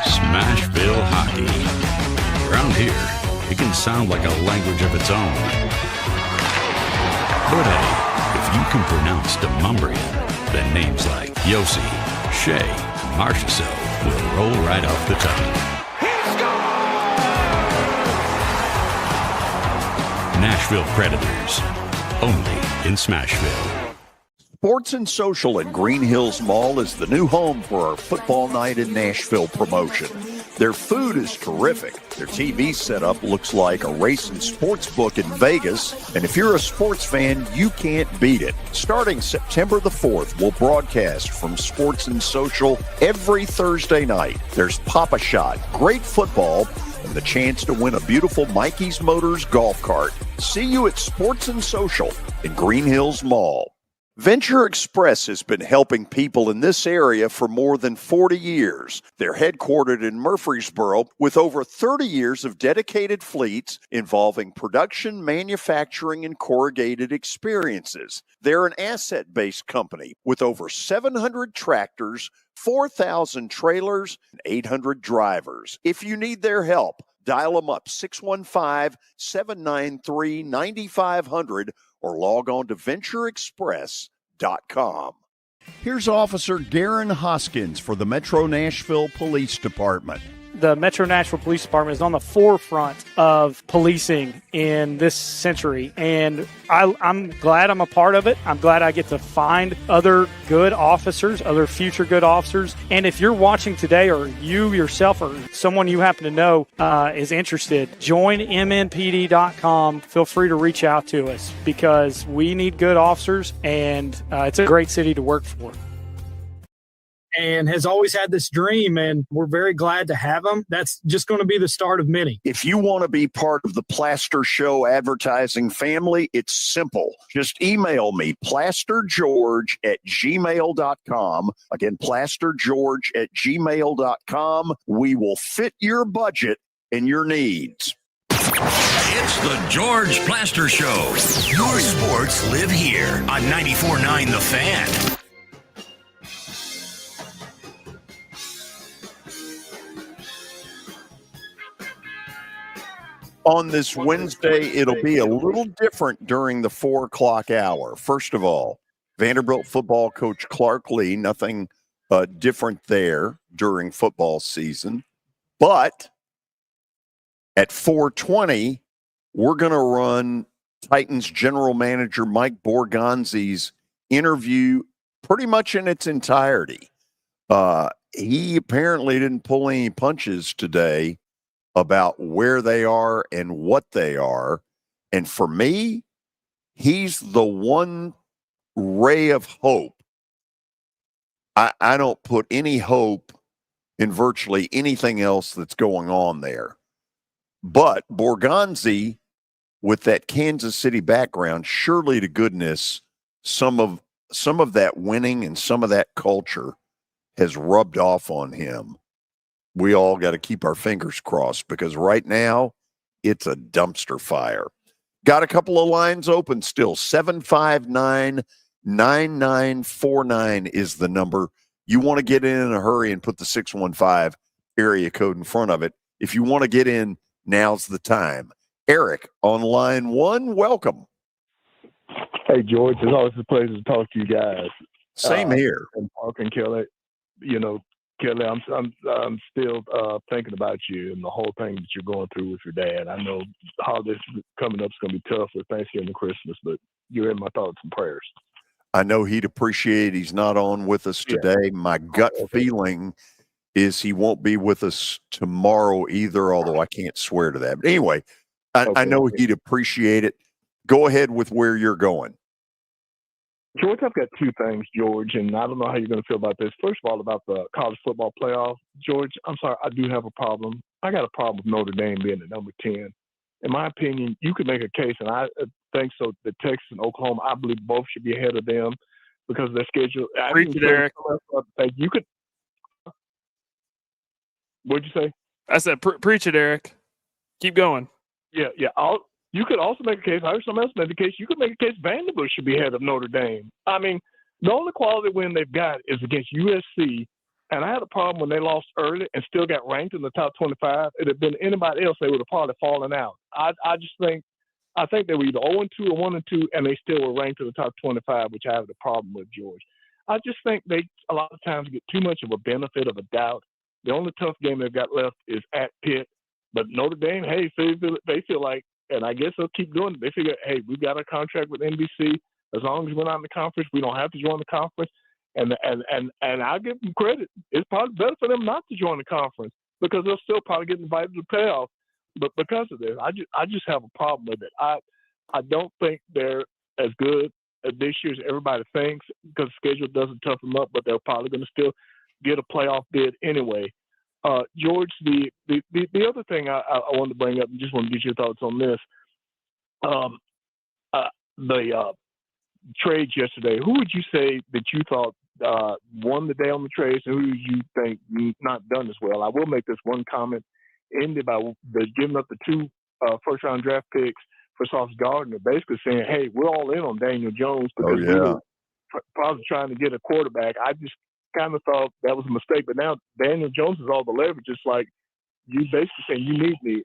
Smashville hockey. Around here, it can sound like a language of its own. But hey, if you can pronounce Demumbrian, then names like Yossi, Shea, Marchessault will roll right off the tongue. Nashville Predators, only in Smashville. Sports and Social at Green Hills Mall is the new home for our Football Night in Nashville promotion. Their food is terrific. Their TV setup looks like a race and sports book in Vegas. And if you're a sports fan, you can't beat it. Starting September the 4th, we'll broadcast from Sports and Social every Thursday night. There's Pop-A-Shot, great football, and the chance to win a beautiful Mikey's Motors golf cart. See you at Sports and Social in Green Hills Mall. Venture Express has been helping people in this area for more than 40 years. They're headquartered in Murfreesboro with over 30 years of dedicated fleets involving production, manufacturing, and corrugated experiences. They're an asset-based company with over 700 tractors, 4,000 trailers, and 800 drivers. If you need their help, dial them up 615-793-9500 or log on to ventureexpress.com. Here's Officer Darren Hoskins for the Metro Nashville Police Department. the Metro Nashville Police Department is on the forefront of policing in this century, and I'm glad I'm a part of it. I'm glad I get to find other good officers, other future good officers. And if you're watching today, or you yourself or someone you happen to know is interested, join MNPD.com. Feel free to reach out to us because we need good officers, and it's a great city to work for. And has always had this dream, and we're very glad to have him. That's just going to be the start of many. If you want to be part of the Plaster Show advertising family, it's simple. Just email me, plastergeorge@gmail.com. Again, plastergeorge@gmail.com. We will fit your budget and your needs. It's the George Plaster Show. Your sports live here on 94.9 The Fan. On this Wednesday, it'll be a little different during the 4 o'clock hour. First of all, Vanderbilt football coach Clark Lee, nothing different there during football season. But at 4:20, we're going to run Titans general manager Mike Borgonzi's interview pretty much in its entirety. He apparently didn't pull any punches today about where they are and what they are. And for me, he's the one ray of hope. I don't put any hope in virtually anything else that's going on there. But Borgonzi, with that Kansas City background, surely to goodness, some of that winning and some of that culture has rubbed off on him. We all got to keep our fingers crossed because right now it's a dumpster fire. Got a couple of lines open still. 759-9949 is the number. You want to get in a hurry and put the 615 area code in front of it. If you want to get in, now's the time. Eric on line 1, welcome. Hey, George, it's always a pleasure to talk to you guys. Same here. And Park and Kelly, Kelly, I'm still thinking about you and the whole thing that you're going through with your dad. I know holidays coming up is going to be tough with Thanksgiving and Christmas, but you're in my thoughts and prayers. I know he'd appreciate he's not on with us today. My gut feeling is he won't be with us tomorrow either, although I can't swear to that. But anyway, I know he'd appreciate it. Go ahead with where you're going. George, I've got 2 things, George, and I don't know how you're going to feel about this. First of all, about the college football playoff. George, I'm sorry, I do have a problem. I got a problem with Notre Dame being at number 10. In my opinion, you could make a case, and I think so, that Texas and Oklahoma, I believe both should be ahead of them because of their schedule. Preach it, Eric. You could. What'd you say? I said, preach it, Eric. Keep going. Yeah. You could also make a case, I heard someone else make a case, you could make a case Vanderbilt should be ahead of Notre Dame. I mean, the only quality win they've got is against USC, and I had a problem when they lost early and still got ranked in the top 25. If it had been anybody else, they would have probably fallen out. I think they were either 0-2 or 1-2, and they still were ranked in the top 25, which I have the problem with, George. I just think they a lot of times get too much of a benefit of a doubt. The only tough game they've got left is at Pitt. But Notre Dame, hey, they feel like, and I guess they'll keep doing it. They figure, hey, we've got a contract with NBC. As long as we're not in the conference, we don't have to join the conference. And I'll give them credit. It's probably better for them not to join the conference because they'll still probably get invited to the playoff. But because of this, I just have a problem with it. I don't think they're as good this year as everybody thinks because the schedule doesn't tough them up, but they're probably going to still get a playoff bid anyway. George, the other thing I wanted to bring up, and just want to get your thoughts on this. The trades yesterday, who would you say that you thought won the day on the trades, and who do you think not done as well? I will make this one comment. Ended by giving up the 2 first-round draft picks for Sauce Gardner, basically saying, hey, we're all in on Daniel Jones because we were probably trying to get a quarterback. I just kind of thought that was a mistake, but now Daniel Jones has all the leverage. It's like you basically saying, you need me.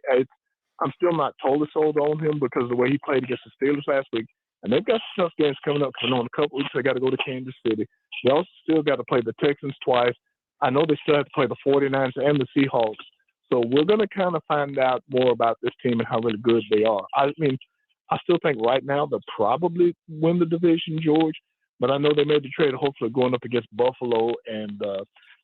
I'm still not totally sold on him because of the way he played against the Steelers last week. And they've got some tough games coming up because I know in a couple weeks they got to go to Kansas City. They also still got to play the Texans twice. I know they still have to play the 49ers and the Seahawks. So we're going to kind of find out more about this team and how really good they are. I mean, I still think right now they'll probably win the division, George, but I know they made the trade hopefully going up against Buffalo and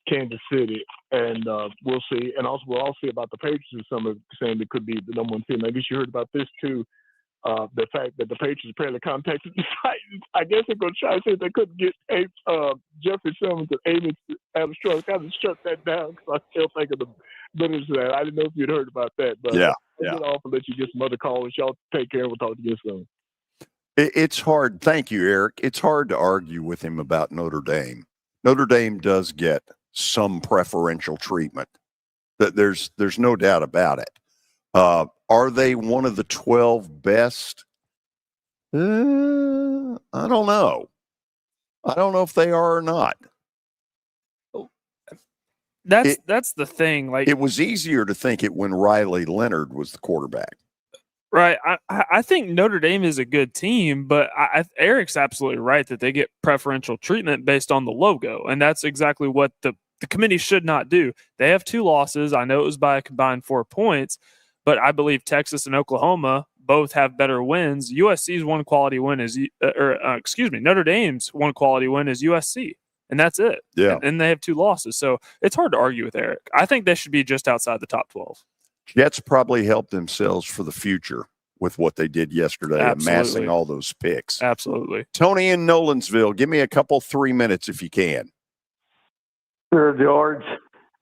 Kansas City, and we'll see. And also, we'll all see about the Patriots this summer, saying they could be the number one team. I guess you heard about this too. The fact that the Patriots apparently contacted the Titans. I guess they're going to try to see if they couldn't get Jeffrey Simmons and Amos Armstrong. Kind of shut that down because I still think of the bitterness of that. I didn't know if you'd heard about that, but yeah. I'll get off and let you get some other callers. Y'all take care. We'll talk to you soon. It's hard. Thank you, Eric. It's hard to argue with him about Notre Dame. Notre Dame does get some preferential treatment. There's no doubt about it. Are they one of the 12 best? I don't know. I don't know if they are or not. That's the thing. Like, it was easier to think it when Riley Leonard was the quarterback. Right. I think Notre Dame is a good team, but Eric's absolutely right that they get preferential treatment based on the logo. And that's exactly what the committee should not do. They have 2 losses. I know it was by a combined 4 points, but I believe Texas and Oklahoma both have better wins. USC's one quality win is, Notre Dame's one quality win is USC. And that's it. Yeah. And they have 2 losses. So it's hard to argue with Eric. I think they should be just outside the top 12. Jets probably helped themselves for the future with what they did yesterday, amassing all those picks. Absolutely. Tony in Nolensville, give me a couple 3 minutes if you can. Sure, George.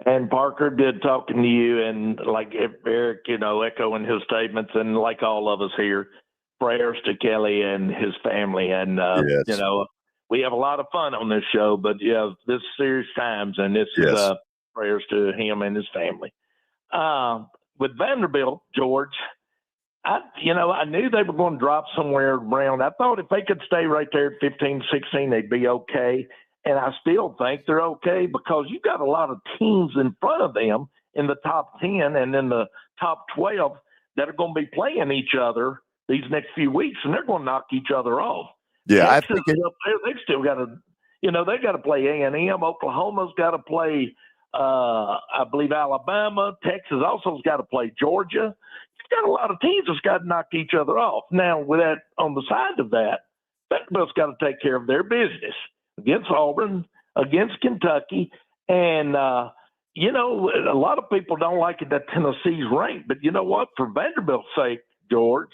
And Parker, did talking to you, and like Eric, echoing his statements, and like all of us here, prayers to Kelly and his family. And, yes. We have a lot of fun on this show, but this is serious times, and this yes. is prayers to him and his family. With Vanderbilt, George, I knew they were going to drop somewhere around. I thought if they could stay right there at 15, 16, they'd be okay. And I still think they're okay because you've got a lot of teams in front of them in the top 10 and in the top 12 that are going to be playing each other these next few weeks, and they're going to knock each other off. Yeah, I think up there, they've still got to, they've got to play A&M. Oklahoma's got to play, I believe, Alabama. Texas also has got to play Georgia. You've got a lot of teams that's got to knock each other off. Now, with that on the side of that, Vanderbilt's got to take care of their business against Auburn, against Kentucky, and a lot of people don't like it that Tennessee's ranked. But you know what? For Vanderbilt's sake, George,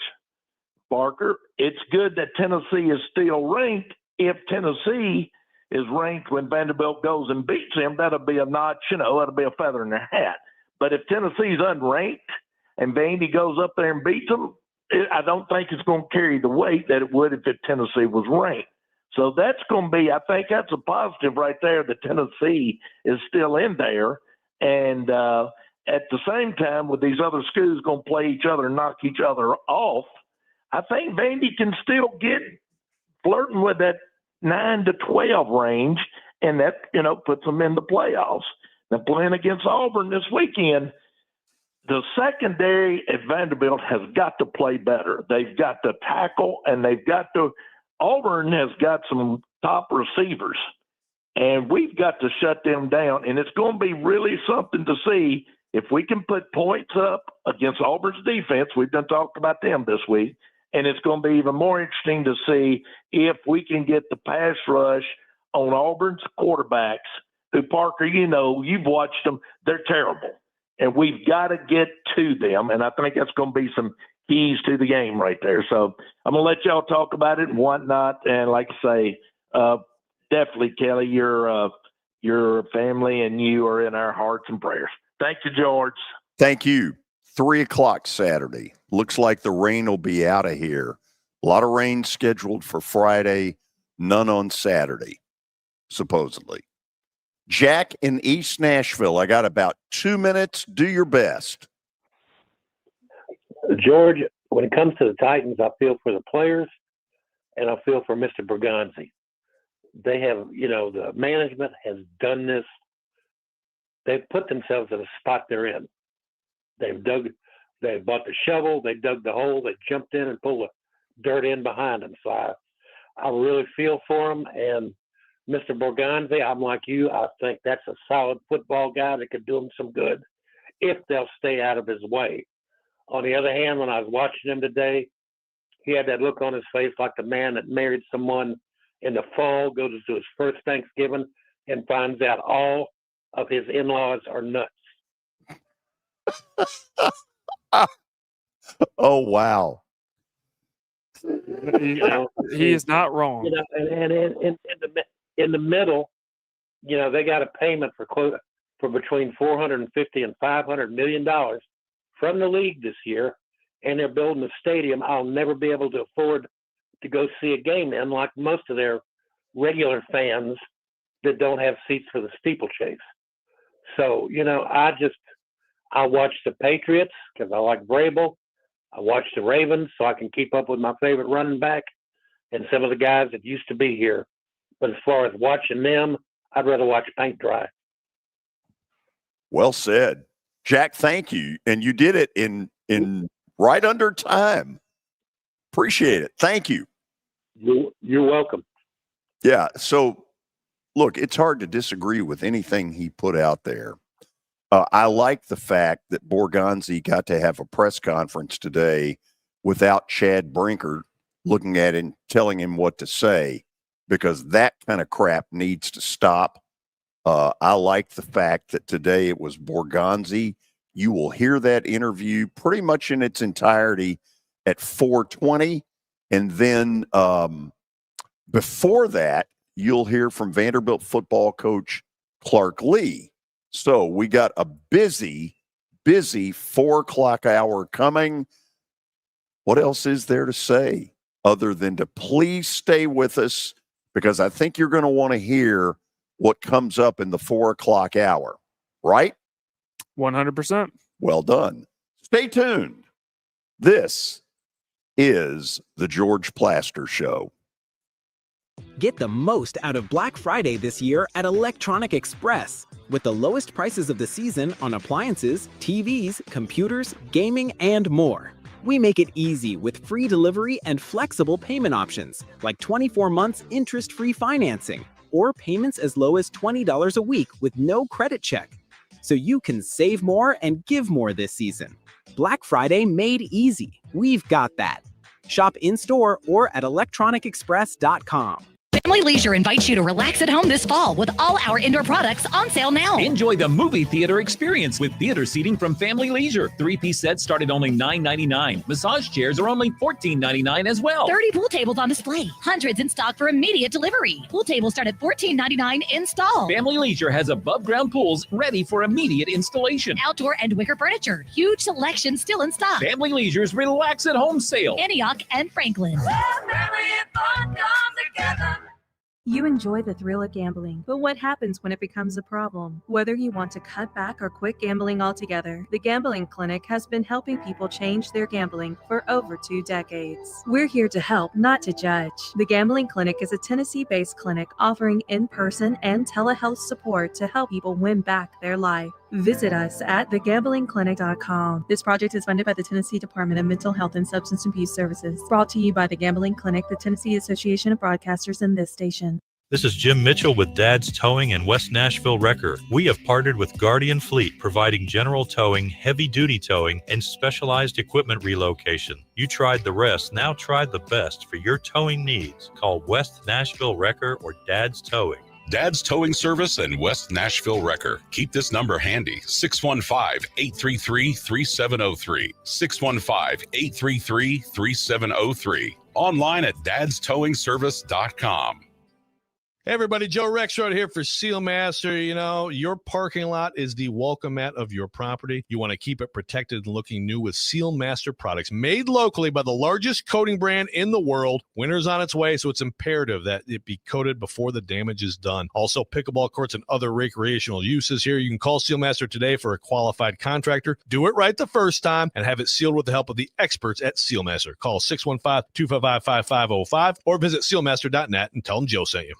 Parker, it's good that Tennessee is still ranked. If Tennessee is ranked when Vanderbilt goes and beats them, that'll be a notch, that'll be a feather in their hat. But if Tennessee's unranked and Vandy goes up there and beats them, I don't think it's going to carry the weight that it would if Tennessee was ranked. So that's going to be, I think that's a positive right there that Tennessee is still in there. And at the same time, with these other schools going to play each other and knock each other off, I think Vandy can still get flirting with that 9 to 12 range, and that, puts them in the playoffs. Now, playing against Auburn this weekend, the secondary at Vanderbilt has got to play better. They've got to tackle, and Auburn has got some top receivers, and we've got to shut them down. And it's going to be really something to see if we can put points up against Auburn's defense. We've done talked about them this week. And it's going to be even more interesting to see if we can get the pass rush on Auburn's quarterbacks, who, Parker, you've watched them. They're terrible. And we've got to get to them. And I think that's going to be some keys to the game right there. So I'm going to let y'all talk about it and whatnot. And like I say, definitely, Kelly, your family and you are in our hearts and prayers. Thank you, George. Thank you. 3:00 Saturday. Looks like the rain will be out of here. A lot of rain scheduled for Friday, none on Saturday, supposedly. Jack in East Nashville. I got about 2 minutes. Do your best. George, when it comes to the Titans, I feel for the players and I feel for Mr. Borgonzi. They have, the management has done this. They've put themselves in a spot they're in. They bought the shovel, they dug the hole, they jumped in and pulled the dirt in behind them. So I really feel for them. And Mr. Borgonzi, I'm like you. I think that's a solid football guy that could do them some good if they'll stay out of his way. On the other hand, when I was watching him today, he had that look on his face like the man that married someone in the fall, goes to his first Thanksgiving, and finds out all of his in-laws are nuts. Oh, wow. He is not wrong. You know, and in the middle, you know, they got a payment for between $450 and $500 million from the league this year, and they're building a stadium I'll never be able to afford to go see a game in, like most of their regular fans that don't have seats for the steeplechase. So, you know, I watch the Patriots because I like Vrabel. I watch the Ravens so I can keep up with my favorite running back and some of the guys that used to be here. But as far as watching them, I'd rather watch paint dry. Well said. Jack, thank you. And you did it in right under time. Appreciate it. Thank you. You're welcome. Yeah. So, look, it's hard to disagree with anything he put out there. I like the fact that Borgonzi got to have a press conference today without Chad Brinker looking at him, telling him what to say, because that kind of crap needs to stop. I like the fact that today it was Borgonzi. You will hear that interview pretty much in its entirety at 4:20. And then before that, you'll hear from Vanderbilt football coach Clark Lee. So we got a busy 4 o'clock hour coming. What else is there to say other than to please stay with us, because I think you're going to want to hear what comes up in the 4 o'clock hour, right? 100%. Well done. Stay tuned. This is the George Plaster Show. Get the most out of Black Friday this year at Electronic Express. With the lowest prices of the season on appliances, TVs, computers, gaming, and more. We make it easy with free delivery and flexible payment options, like 24 months interest-free financing, or payments as low as $20 a week with no credit check. So you can save more and give more this season. Black Friday made easy. We've got that. Shop in-store or at electronicexpress.com. Family Leisure invites you to relax at home this fall with all our indoor products on sale now. Enjoy the movie theater experience with theater seating from Family Leisure. 3-piece sets start at only $9.99. Massage chairs are only $14.99 as well. 30 pool tables on display. Hundreds in stock for immediate delivery. Pool tables start at $14.99 install. Family Leisure has above-ground pools ready for immediate installation. Outdoor and wicker furniture. Huge selection still in stock. Family Leisure's Relax at Home sale. Antioch and Franklin. You enjoy the thrill of gambling, but what happens when it becomes a problem? Whether you want to cut back or quit gambling altogether, the Gambling Clinic has been helping people change their gambling for over 2 decades. We're here to help, not to judge. The Gambling Clinic is a Tennessee-based clinic offering in-person and telehealth support to help people win back their life. Visit us at thegamblingclinic.com. This project is funded by the Tennessee Department of Mental Health and Substance Abuse Services. Brought to you by the Gambling Clinic, the Tennessee Association of Broadcasters, and this station. This is Jim Mitchell with Dad's Towing in West Nashville Wrecker. We have partnered with Guardian Fleet, providing general towing, heavy-duty towing, and specialized equipment relocation. You tried the rest, now try the best for your towing needs. Call West Nashville Wrecker or Dad's Towing. Dad's Towing Service in West Nashville Wrecker. Keep this number handy, 615-833-3703, 615-833-3703. Online at dadstowingservice.com. Hey everybody, Joe Rexrod here for Sealmaster. You know, your parking lot is the welcome mat of your property. You want to keep it protected and looking new with Sealmaster products made locally by the largest coating brand in the world. Winter's on its way, so it's imperative that it be coated before the damage is done. Also, pickleball courts and other recreational uses here. You can call Sealmaster today for a qualified contractor. Do it right the first time and have it sealed with the help of the experts at Sealmaster. Call 615-255-5505 or visit sealmaster.net and tell them Joe sent you.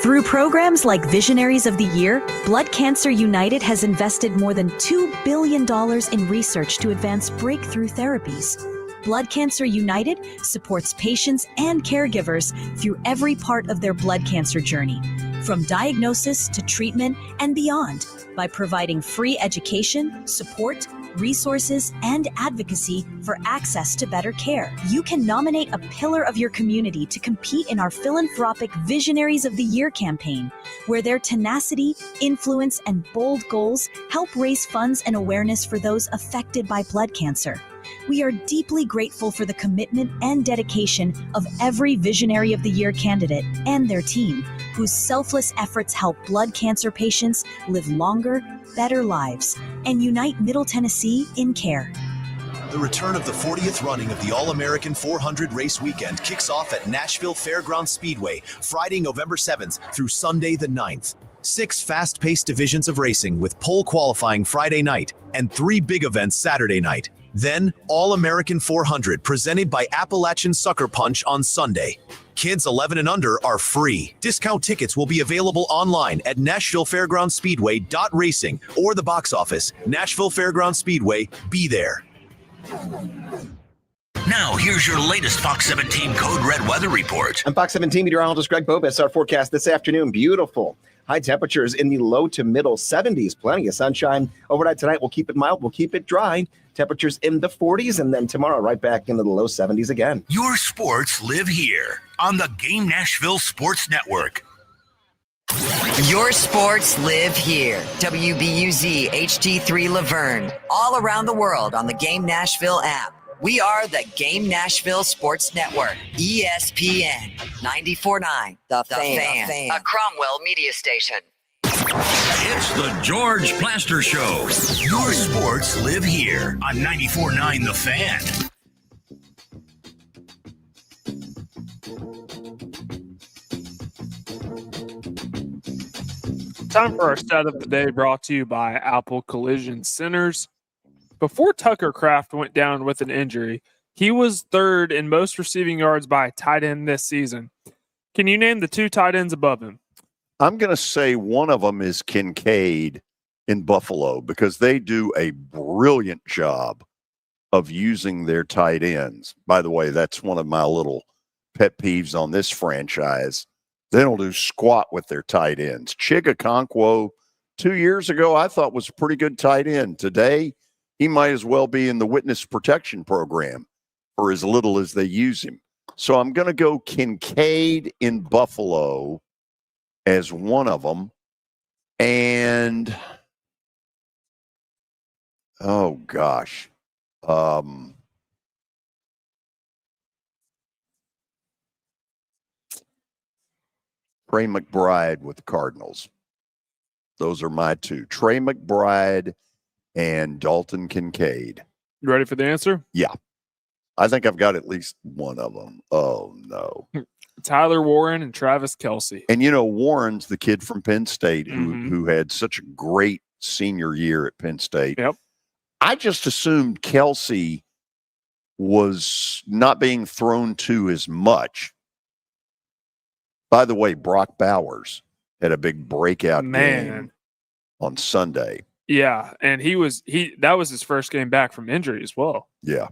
Through programs like Visionaries of the Year, Blood Cancer United has invested more than $2 billion in research to advance breakthrough therapies. Blood Cancer United supports patients and caregivers through every part of their blood cancer journey, from diagnosis to treatment and beyond, by providing free education, support, resources, and advocacy for access to better care. You can nominate a pillar of your community to compete in our philanthropic Visionaries of the Year campaign, where their tenacity, influence, and bold goals help raise funds and awareness for those affected by blood cancer. We are deeply grateful for the commitment and dedication of every Visionary of the Year candidate and their team, whose selfless efforts help blood cancer patients live longer, better lives, and unite Middle Tennessee in care. The return of the 40th running of the All-American 400 race weekend kicks off at Nashville Fairgrounds Speedway, Friday, November 7th through Sunday the 9th. 6 fast-paced divisions of racing with pole qualifying Friday night and 3 big events Saturday night. Then, All-American 400 presented by Appalachian Sucker Punch on Sunday. Kids 11 and under are free. Discount tickets will be available online at NashvilleFairgroundsSpeedway.racing or the box office. Nashville Fairgrounds Speedway, be there. Now, here's your latest Fox 17 Code Red weather report. I'm Fox 17 meteorologist Greg Bobus. Our forecast this afternoon, beautiful. High temperatures in the low to middle 70s. Plenty of sunshine. Overnight tonight, we'll keep it mild. We'll keep it dry. Temperatures in the 40s. And then tomorrow, right back into the low 70s again. Your sports live here on the Game Nashville Sports Network. Your sports live here. WBUZ HD3 Laverne. All around the world on the Game Nashville app. We are the Game Nashville Sports Network. ESPN 94.9. The Fan. A Cromwell media station. It's the George Plaster Show. Your sports live here on 94.9 The Fan. Time for our stat of the day, brought to you by Apple Collision Centers. Before Tucker Kraft went down with an injury, he was third in most receiving yards by a tight end this season. Can you name the 2 tight ends above him? I'm going to say one of them is Kincaid in Buffalo, because they do a brilliant job of using their tight ends. By the way, that's one of my little pet peeves on this franchise. They don't do squat with their tight ends. Chigakonkwo, 2 years ago, I thought was a pretty good tight end. Today, he might as well be in the witness protection program for as little as they use him. So I'm going to go Kincaid in Buffalo as one of them. And, oh, gosh. Trey McBride with the Cardinals. Those are my 2. Trey McBride and Dalton Kincaid. You ready for the answer? Yeah. I think I've got at least one of them. Oh, no. Tyler Warren and Travis Kelce. And, Warren's the kid from Penn State who had such a great senior year at Penn State. Yep. I just assumed Kelce was not being thrown to as much. By the way, Brock Bowers had a big breakout game on Sunday. Yeah, and that was his first game back from injury as well. Yeah.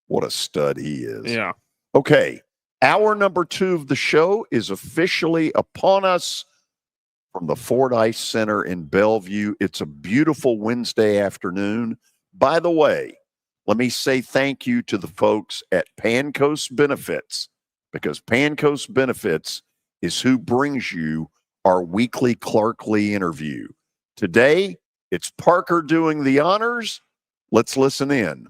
What a stud he is. Yeah. Okay. Hour number 2 of the show is officially upon us from the Fordyce Center in Bellevue. It's a beautiful Wednesday afternoon. By the way, let me say thank you to the folks at Pancoast Benefits, because Pancoast Benefits is who brings you our weekly Clark Lee interview. Today, it's Parker doing the honors. Let's listen in.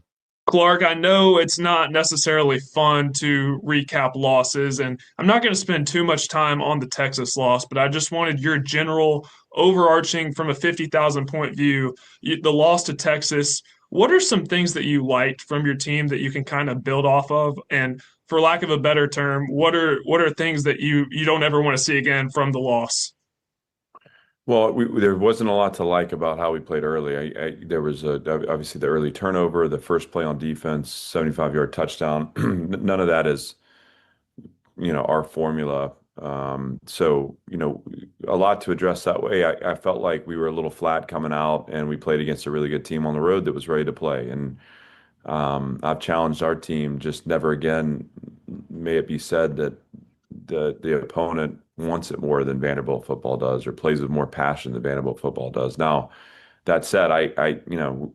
Clark, I know it's not necessarily fun to recap losses, and I'm not going to spend too much time on the Texas loss, but I just wanted your general overarching from a 50,000 point view, the loss to Texas. What are some things that you liked from your team that you can kind of build off of? And for lack of a better term, what are things that you don't ever want to see again from the loss? Well, there wasn't a lot to like about how we played early. There was obviously the early turnover, the first play on defense, 75-yard touchdown. None of that is, our formula. So, a lot to address that way. I felt like we were a little flat coming out, and we played against a really good team on the road that was ready to play. And I've challenged our team, just never again, may it be said, that the opponent wants it more than Vanderbilt football does, or plays with more passion than Vanderbilt football does. Now, that said,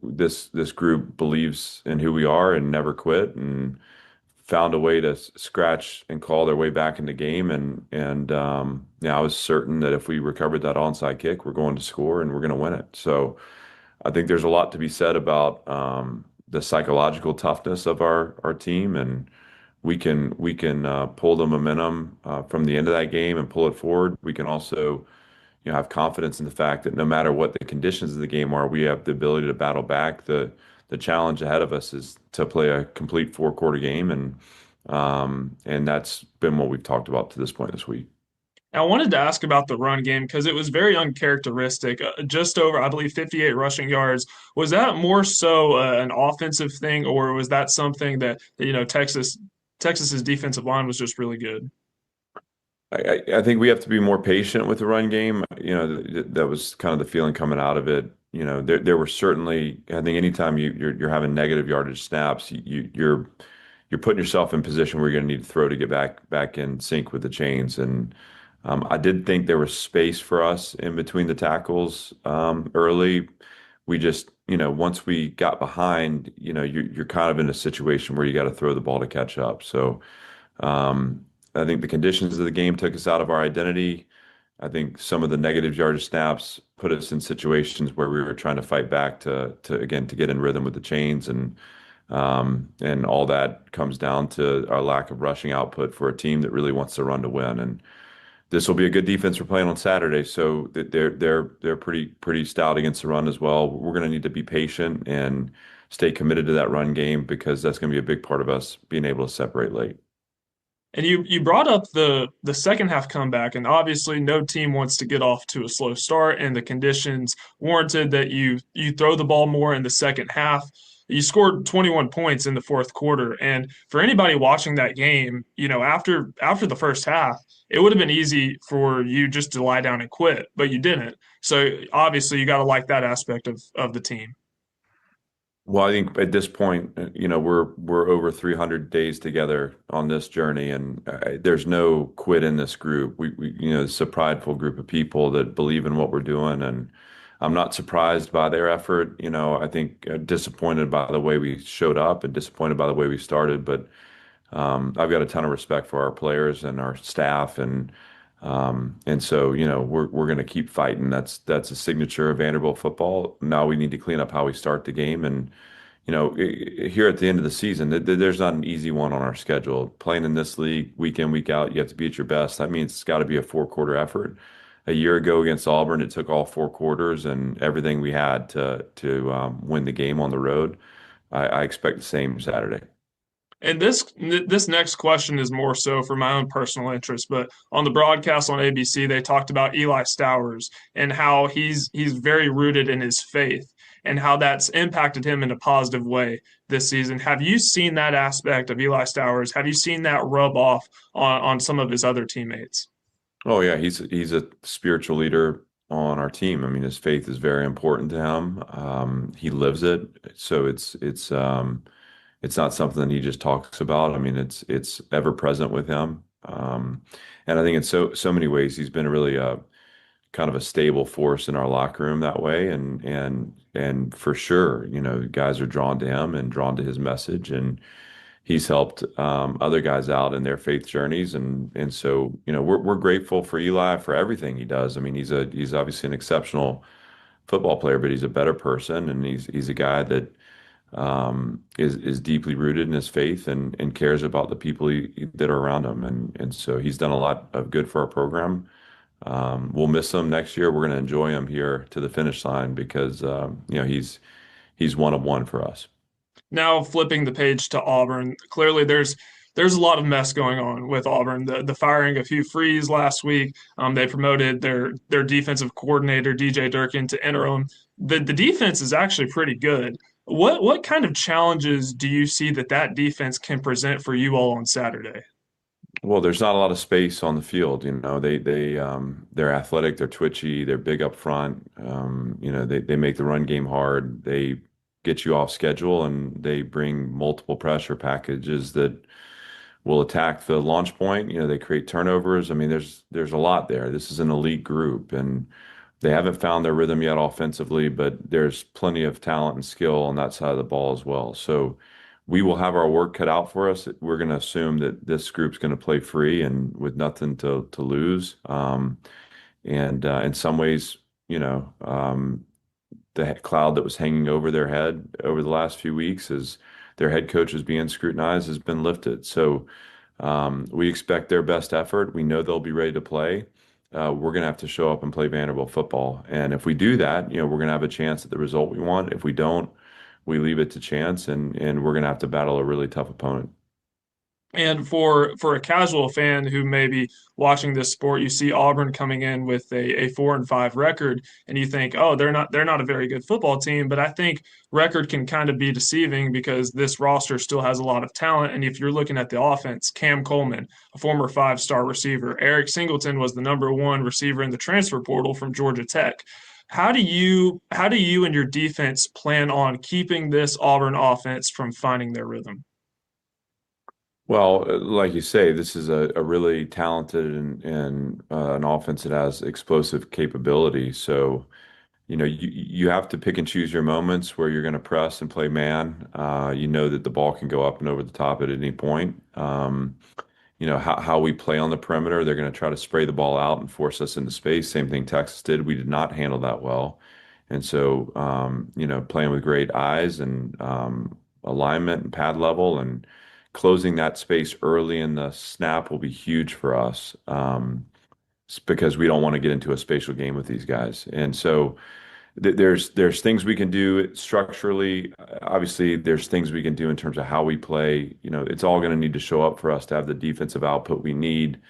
this group believes in who we are and never quit, and found a way to scratch and claw their way back in the game. I was certain that if we recovered that onside kick, we're going to score and we're going to win it. So I think there's a lot to be said about the psychological toughness of our team, and we can pull the momentum from the end of that game and pull it forward. We can also have confidence in the fact that no matter what the conditions of the game are, we have the ability to battle back. The challenge ahead of us is to play a complete 4-quarter game, and that's been what we've talked about to this point this week. I wanted to ask about the run game because it was very uncharacteristic. Just over, I believe, 58 rushing yards. Was that more so an offensive thing, or was that something that Texas's defensive line was just really good? I think we have to be more patient with the run game. That was kind of the feeling coming out of it. There were certainly, I think anytime you're having negative yardage snaps, you're putting yourself in position where you're going to need to throw to get back in sync with the chains. And I did think there was space for us in between the tackles early. We just, once we got behind, you're kind of in a situation where you got to throw the ball to catch up. So I think the conditions of the game took us out of our identity. I think some of the negative yardage snaps put us in situations where we were trying to fight back to get in rhythm with the chains, and all that comes down to our lack of rushing output for a team that really wants to run to win. And this will be a good defense we're playing on Saturday, so they're pretty stout against the run as well. We're going to need to be patient and stay committed to that run game, because that's going to be a big part of us being able to separate late. And you brought up the second half comeback, and obviously no team wants to get off to a slow start, and the conditions warranted that you throw the ball more in the second half. You scored 21 points in the fourth quarter, and for anybody watching that game, after the first half, it would have been easy for you just to lie down and quit, but you didn't. So obviously you got to like that aspect of the team. Well, I think at this point, we're over 300 days together on this journey, and there's no quit in this group. We it's a prideful group of people that believe in what we're doing, and I'm not surprised by their effort. I think disappointed by the way we showed up and disappointed by the way we started, but I've got a ton of respect for our players and our staff, and so we're going to keep fighting. That's a signature of Vanderbilt football. Now we need to clean up how we start the game, and here at the end of the season, there's not an easy one on our schedule. Playing in this league week in, week out, you have to be at your best. That means it's got to be a 4-quarter effort. A year ago against Auburn, it took all 4 quarters and everything we had to win the game on the road. I expect the same Saturday. And this next question is more so for my own personal interest, but on the broadcast on ABC, they talked about Eli Stowers and how he's very rooted in his faith and how that's impacted him in a positive way this season. Have you seen that aspect of Eli Stowers? Have you seen that rub off on some of his other teammates? Oh yeah, he's a spiritual leader on our team. I mean, his faith is very important to him. He lives it, so it's not something he just talks about. I mean, it's ever present with him. And I think in so many ways, he's been really kind of a stable force in our locker room that way. And for sure, guys are drawn to him and drawn to his message, and he's helped other guys out in their faith journeys. And so, we're grateful for Eli for everything he does. I mean, he's obviously an exceptional football player, but he's a better person, and he's a guy that is deeply rooted in his faith and cares about the people that are around him. And so he's done a lot of good for our program. We'll miss him next year. We're going to enjoy him here to the finish line because, he's one of one for us. Now flipping the page to Auburn, clearly there's a lot of mess going on with Auburn. The firing of Hugh Freeze last week. They promoted their defensive coordinator, DJ Durkin, to interim. The defense is actually pretty good. What kind of challenges do you see that defense can present for you all on Saturday? Well, there's not a lot of space on the field. They're athletic, they're twitchy, they're big up front. They make the run game hard. They get you off schedule, and they bring multiple pressure packages that will attack the launch point. They create turnovers. I mean, there's a lot there. This is an elite group, and they haven't found their rhythm yet offensively, but there's plenty of talent and skill on that side of the ball as well. So we will have our work cut out for us. We're going to assume that this group's going to play free and with nothing to lose. And in some ways, the cloud that was hanging over their head over the last few weeks as their head coach is being scrutinized has been lifted. So we expect their best effort. We know they'll be ready to play. We're going to have to show up and play Vanderbilt football. And if we do that, we're going to have a chance at the result we want. If we don't, we leave it to chance, and we're going to have to battle a really tough opponent. And for a casual fan who may be watching this sport, you see Auburn coming in with a 4-5 record, and you think, oh, they're not a very good football team. But I think record can kind of be deceiving because this roster still has a lot of talent. And if you're looking at the offense, Cam Coleman, a former 5-star receiver, Eric Singleton was the #1 receiver in the transfer portal from Georgia Tech. How do you and your defense plan on keeping this Auburn offense from finding their rhythm? Well, like you say, this is a really talented and an offense that has explosive capability. So, you have to pick and choose your moments where you're going to press and play man. You know that the ball can go up and over the top at any point. How we play on the perimeter, they're going to try to spray the ball out and force us into space. Same thing Texas did. We did not handle that well. And so, playing with great eyes and alignment and pad level and closing that space early in the snap will be huge for us because we don't want to get into a spatial game with these guys. And so there's things we can do structurally. Obviously, there's things we can do in terms of how we play. It's all going to need to show up for us to have the defensive output we need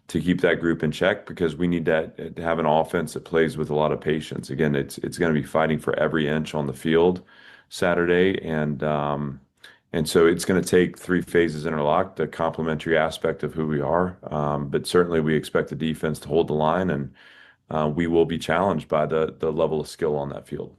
to keep that group in check because we need to have an offense that plays with a lot of patience. Again, it's going to be fighting for every inch on the field Saturday, and so it's going to take 3 phases interlocked, a complementary aspect of who we are. But certainly we expect the defense to hold the line, and we will be challenged by the level of skill on that field.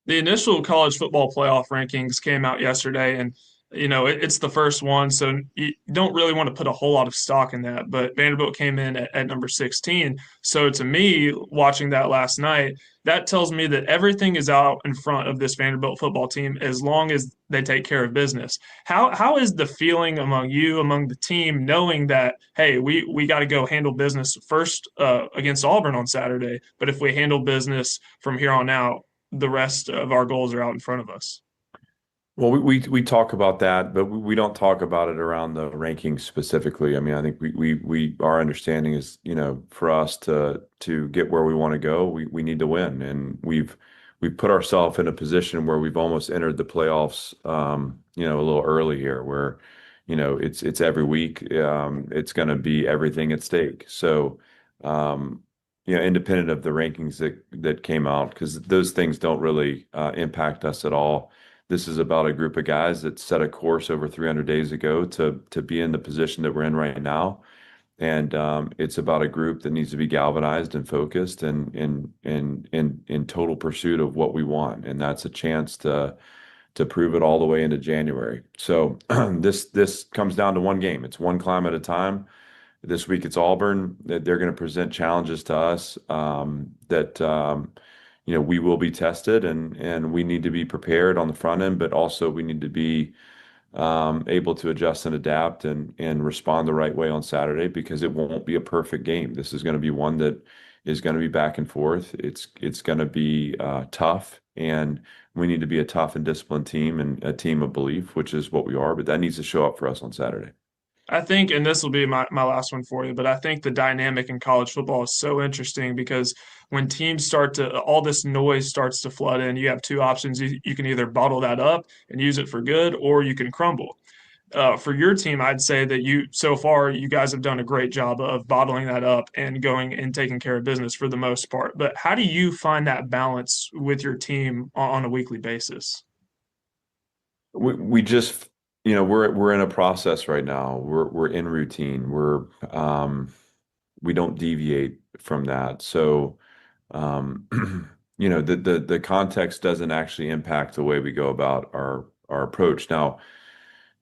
The initial college football playoff rankings came out yesterday, and it's the first one, so you don't really want to put a whole lot of stock in that. But Vanderbilt came in at number 16. So to me, watching that last night, that tells me that everything is out in front of this Vanderbilt football team as long as they take care of business. How is the feeling among the team, knowing that, hey, we got to go handle business first against Auburn on Saturday, but if we handle business from here on out, the rest of our goals are out in front of us? Well, we talk about that, but we don't talk about it around the rankings specifically. I mean, I think our understanding is, for us to get where we want to go, we need to win, and we've put ourselves in a position where we've almost entered the playoffs, a little early here, where, it's every week, it's going to be everything at stake. So, independent of the rankings that came out, because those things don't really impact us at all. This is about a group of guys that set a course over 300 days ago to be in the position that we're in right now. And it's about a group that needs to be galvanized and focused and in total pursuit of what we want. And that's a chance to prove it all the way into January. So this comes down to one game. It's one climb at a time. This week it's Auburn. They're going to present challenges to us that we will be tested, and we need to be prepared on the front end, but also we need to be able to adjust and adapt and respond the right way on Saturday, because it won't be a perfect game. This is going to be one that is going to be back and forth. It's going to be tough, and we need to be a tough and disciplined team and a team of belief, which is what we are, but that needs to show up for us on Saturday. I think, and this will be my last one for you, but I think the dynamic in college football is so interesting because when teams all this noise starts to flood in, you have 2 options. You can either bottle that up and use it for good, or you can crumble. For your team, I'd say that so far, you guys have done a great job of bottling that up and going and taking care of business for the most part. But how do you find that balance with your team on a weekly basis? We just, we're in a process right now. We're in routine. We don't deviate from that. So, the context doesn't actually impact the way we go about our approach. Now,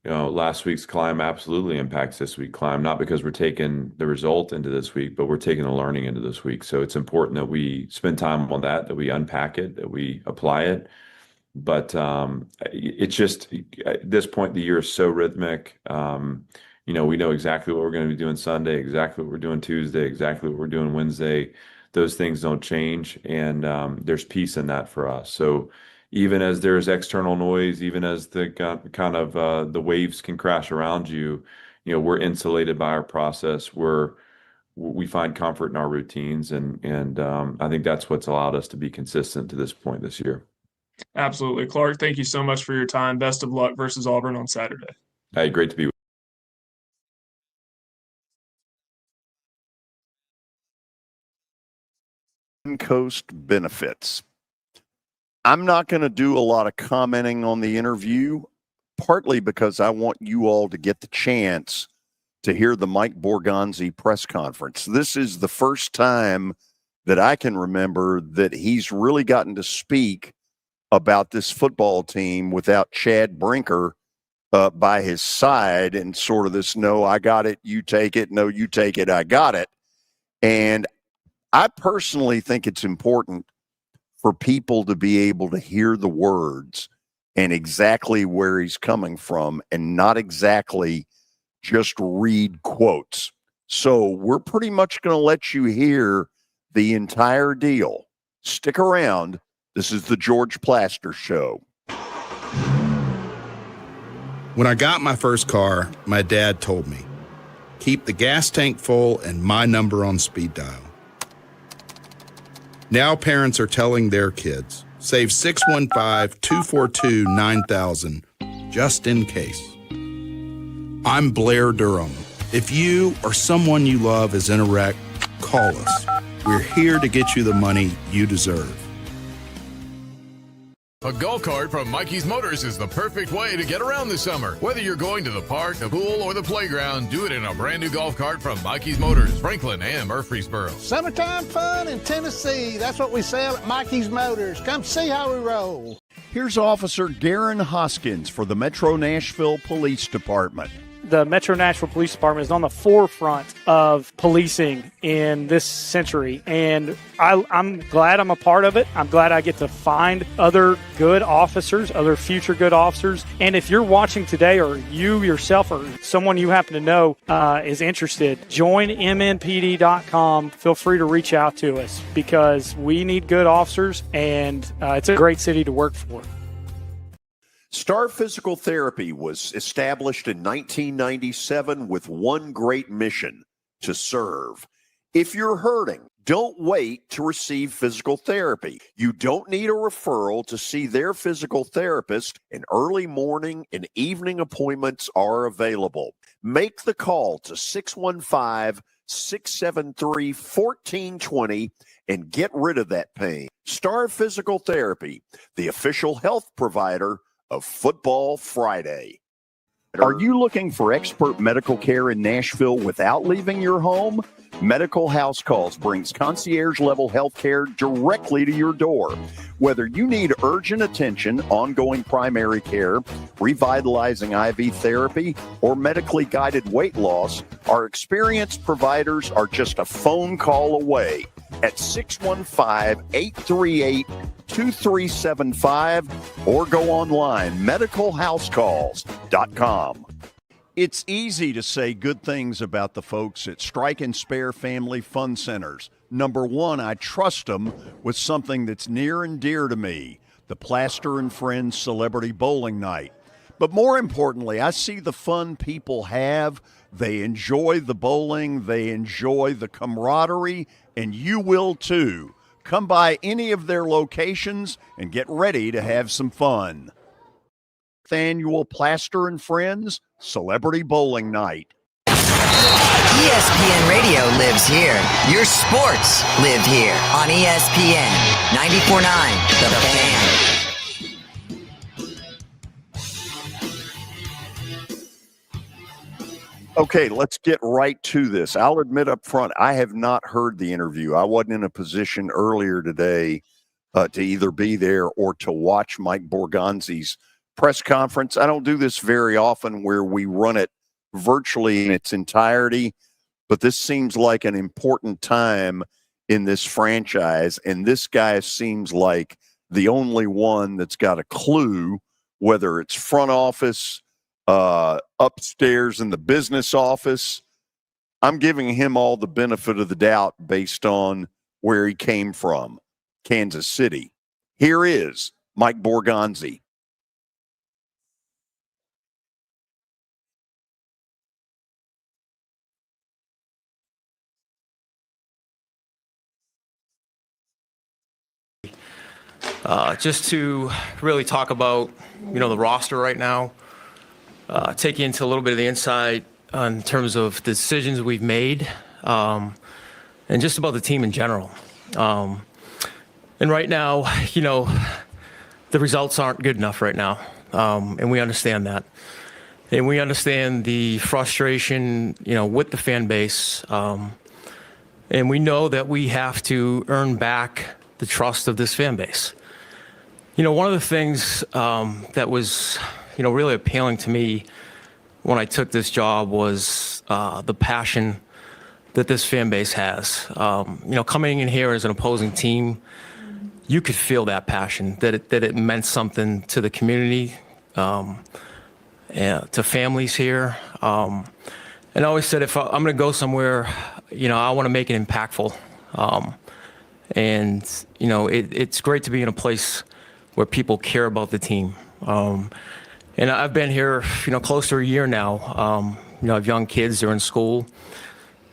last week's climb absolutely impacts this week's climb, not because we're taking the result into this week, but we're taking the learning into this week. So it's important that we spend time on that we unpack it, that we apply it. But it's just, at this point, the year is so rhythmic. We know exactly what we're going to be doing Sunday, exactly what we're doing Tuesday, exactly what we're doing Wednesday. Those things don't change, and there's peace in that for us. So even as there's external noise, even as the kind of the waves can crash around you, we're insulated by our process. We find comfort in our routines, and I think that's what's allowed us to be consistent to this point this year. Absolutely. Clark, thank you so much for your time. Best of luck versus Auburn on Saturday. Hey, great to be with you. Coast benefits. I'm not going to do a lot of commenting on the interview, partly because I want you all to get the chance to hear the Mike Borgonzi press conference. This is the first time that I can remember that he's really gotten to speak about this football team without Chad Brinker by his side and sort of this, no, I got it, you take it, no, you take it, I got it. And I personally think it's important for people to be able to hear the words and exactly where he's coming from and not exactly just read quotes. So we're pretty much going to let you hear the entire deal. Stick around. This is the George Plaster Show. When I got my first car, my dad told me, keep the gas tank full and my number on speed dial. Now parents are telling their kids, save 615-242-9000 just in case. I'm Blair Durham. If you or someone you love is in a wreck, call us. We're here to get you the money you deserve. A golf cart from Mikey's Motors is the perfect way to get around this summer. Whether you're going to the park, the pool, or the playground, do it in a brand new golf cart from Mikey's Motors, Franklin and Murfreesboro. Summertime fun in Tennessee. That's what we sell at Mikey's Motors. Come see how we roll. Here's Officer Garen Hoskins for the Metro Nashville Police Department. The Metro Nashville Police Department is on the forefront of policing in this century, and I'm glad I'm a part of it. I'm glad I get to find other good officers, other future good officers. And if you're watching today, or you yourself or someone you happen to know is interested, join MNPD.com. Feel free to reach out to us because we need good officers, and it's a great city to work for. Star Physical Therapy was established in 1997 with one great mission: to serve. If you're hurting, don't wait to receive physical therapy. You don't need a referral to see their physical therapist, and early morning and evening appointments are available. Make the call to 615-673-1420 and get rid of that pain. Star Physical Therapy, the official health provider of Football Friday. Are you looking for expert medical care in Nashville without leaving your home? Medical House Calls brings concierge-level health care directly to your door. Whether you need urgent attention, ongoing primary care, revitalizing IV therapy, or medically guided weight loss, our experienced providers are just a phone call away at 615-838-2375 or go online, medicalhousecalls.com. It's easy to say good things about the folks at Strike and Spare Family Fun Centers. Number one, I trust them with something that's near and dear to me, the Plaster and Friends Celebrity Bowling Night. But more importantly, I see the fun people have. They enjoy the bowling, they enjoy the camaraderie, and you will too. Come by any of their locations and get ready to have some fun. Annual Plaster and Friends Celebrity Bowling Night. ESPN Radio lives here. Your sports live here on ESPN 94.9 The Fan. Okay, let's get right to this. I'll admit up front, I have not heard the interview. I wasn't in a position earlier today to either be there or to watch Mike Borgonzi's press conference. I don't do this very often where we run it virtually in its entirety, but this seems like an important time in this franchise, and this guy seems like the only one that's got a clue, whether it's front office, upstairs in the business office. I'm giving him all the benefit of the doubt based on where he came from, Kansas City. Here is Mike Borgonzi. Just to really talk about, the roster right now, take you into a little bit of the insight in terms of the decisions we've made, and just about the team in general. And right now, the results aren't good enough right now, and we understand that. And we understand the frustration, with the fan base, and we know that we have to earn back the trust of this fan base. One of the things that was, really appealing to me when I took this job was the passion that this fan base has. Coming in here as an opposing team, you could feel that passion, that it meant something to the community, to families here. And I always said, if I'm going to go somewhere, I want to make it impactful. And it's great to be in a place where people care about the team. And I've been here, close to a year now. I have young kids, they're in school.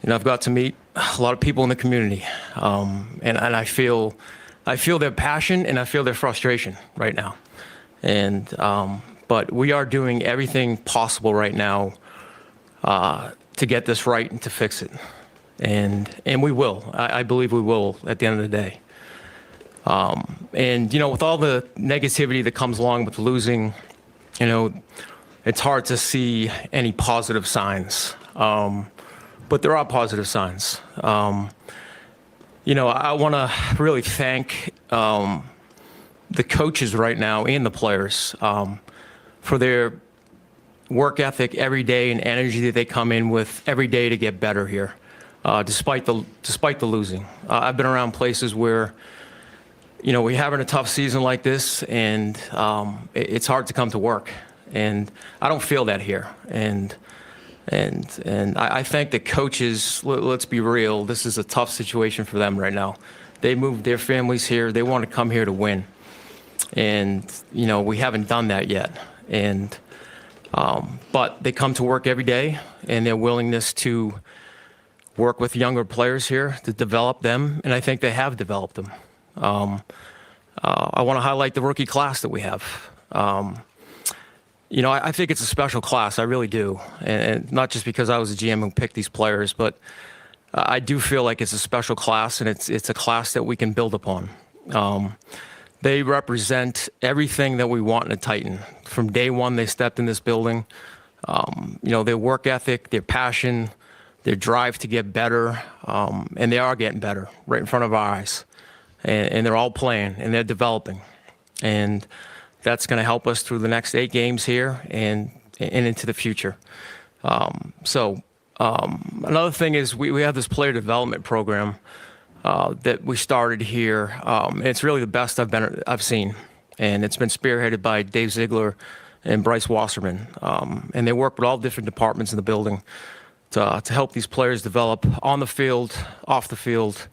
I've got to meet a lot of people in the community. And I feel their passion and I feel their frustration right now. And but we are doing everything possible right now to get this right and to fix it. And we will. I believe we will at the end of the day. And with all the negativity that comes along with losing, it's hard to see any positive signs. But there are positive signs. I want to really thank the coaches right now and the players for their work ethic every day and energy that they come in with every day to get better here, despite the losing. I've been around places where we're having a tough season like this, and it's hard to come to work. And I don't feel that here. And I think the coaches, let's be real, this is a tough situation for them right now. They moved their families here. They want to come here to win. And, we haven't done that yet. And but they come to work every day, and their willingness to work with younger players here to develop them, and I think they have developed them. I want to highlight the rookie class that we have. I think it's a special class. I really do. And not just because I was a GM who picked these players, but I do feel like it's a special class, and it's a class that we can build upon. They represent everything that we want in a Titan. From day one, they stepped in this building. Their work ethic, their passion, their drive to get better, and they are getting better right in front of our eyes. And they're all playing, and they're developing. And that's going to help us through the next 8 games here and into the future. Another thing is we have this player development program that we started here. And it's really the best I've seen. And it's been spearheaded by Dave Ziegler and Bryce Wasserman. And they work with all different departments in the building to help these players develop on the field, off the field.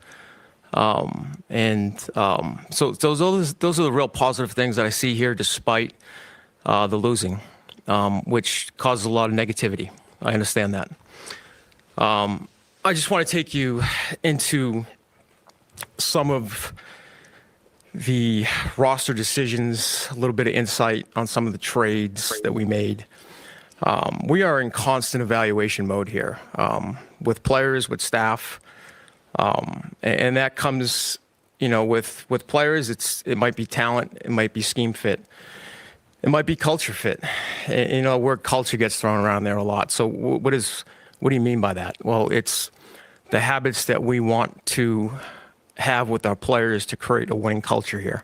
So those are the real positive things that I see here, despite the losing, which causes a lot of negativity. I understand that. I just want to take you into some of the roster decisions, a little bit of insight on some of the trades that we made. We are in constant evaluation mode here, with players, with staff. And that comes, with players, it might be talent, it might be scheme fit, it might be culture fit. And, word culture gets thrown around there a lot. So what do you mean by that? Well, it's the habits that we want to have with our players to create a winning culture here.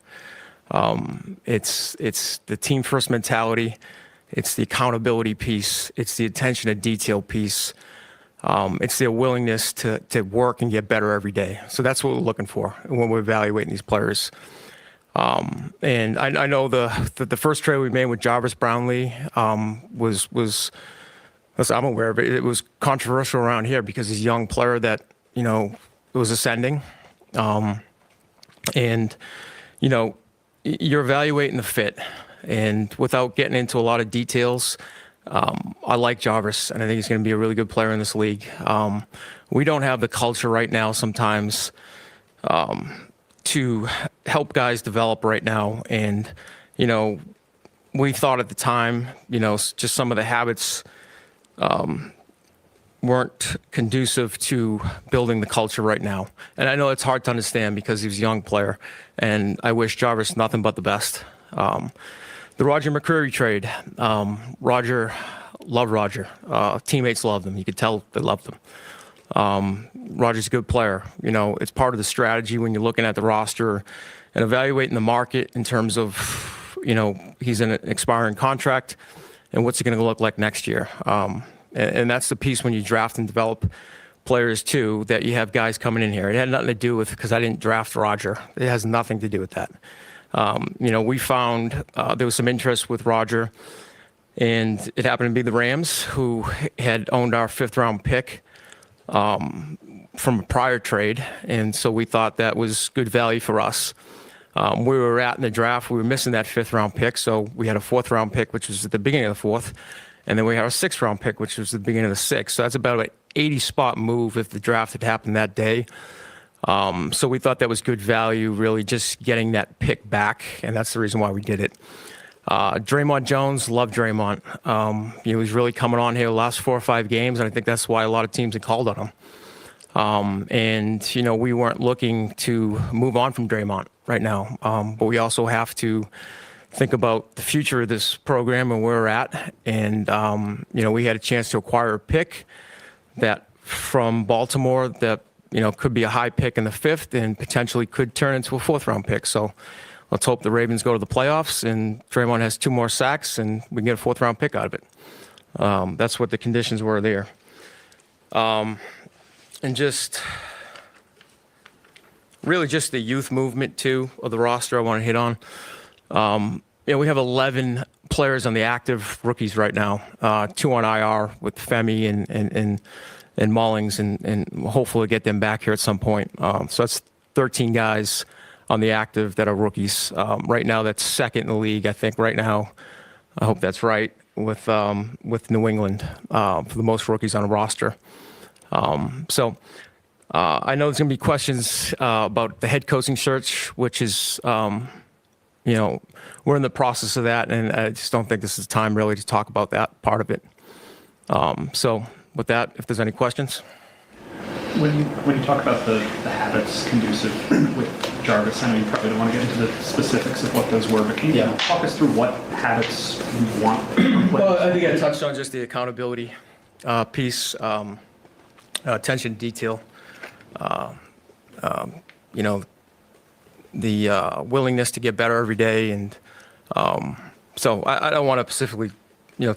It's the team first mentality. It's the accountability piece. It's the attention to detail piece. It's their willingness to work and get better every day. So that's what we're looking for when we're evaluating these players. And I know the first trade we made with Jarvis Brownlee was I'm aware of it. It was controversial around here because he's a young player that was ascending, and you're evaluating the fit. And without getting into a lot of details, I like Jarvis, and I think he's going to be a really good player in this league. We don't have the culture right now sometimes to help guys develop right now. And, we thought at the time, just some of the habits weren't conducive to building the culture right now. And I know it's hard to understand because he was a young player, and I wish Jarvis nothing but the best. The Roger McCreary trade, Roger. Teammates loved him. You could tell they loved him. Roger's a good player. It's part of the strategy when you're looking at the roster and evaluating the market in terms of, he's in an expiring contract and what's it going to look like next year. And that's the piece when you draft and develop players too, that you have guys coming in here. It had nothing to do with, because I didn't draft Roger. It has nothing to do with that. We found there was some interest with Roger, and it happened to be the Rams, who had owned our 5th round pick from a prior trade. And so we thought that was good value for us. We were at in the draft, we were missing that 5th round pick. So we had a 4th round pick, which was at the beginning of the 4th. And then we had our 6th round pick, which was the beginning of the 6th. So that's about an 80 spot move if the draft had happened that day. So we thought that was good value, really just getting that pick back, and that's the reason why we did it. Draymond Jones, love Draymond. He was really coming on here the last 4 or 5 games, and I think that's why a lot of teams had called on him. And we weren't looking to move on from Draymond right now, but we also have to think about the future of this program and where we're at. And we had a chance to acquire a pick that from Baltimore that could be a high pick in the 5th and potentially could turn into a 4th round pick. So let's hope the Ravens go to the playoffs and Draymond has 2 more sacks and we can get a 4th round pick out of it. That's what the conditions were there. And just really just the youth movement too of the roster I want to hit on. We have 11 players on the active rookies right now, 2 on IR with Femi and Mullings, and hopefully get them back here at some point. So that's 13 guys on the active that are rookies. Right now, that's 2nd in the league, I think, right now. I hope that's right, with New England for the most rookies on a roster. So I know there's going to be questions about the head coaching search, which is, we're in the process of that, and I just don't think this is the time really to talk about that part of it. So with that, if there's any questions. When you talk about the habits conducive with Jarvis, I know you probably don't want to get into the specifics of what those were, but can you talk us through what habits you want? Well, I think I touched on just the accountability piece, attention to detail, the willingness to get better every day. And so I don't want to specifically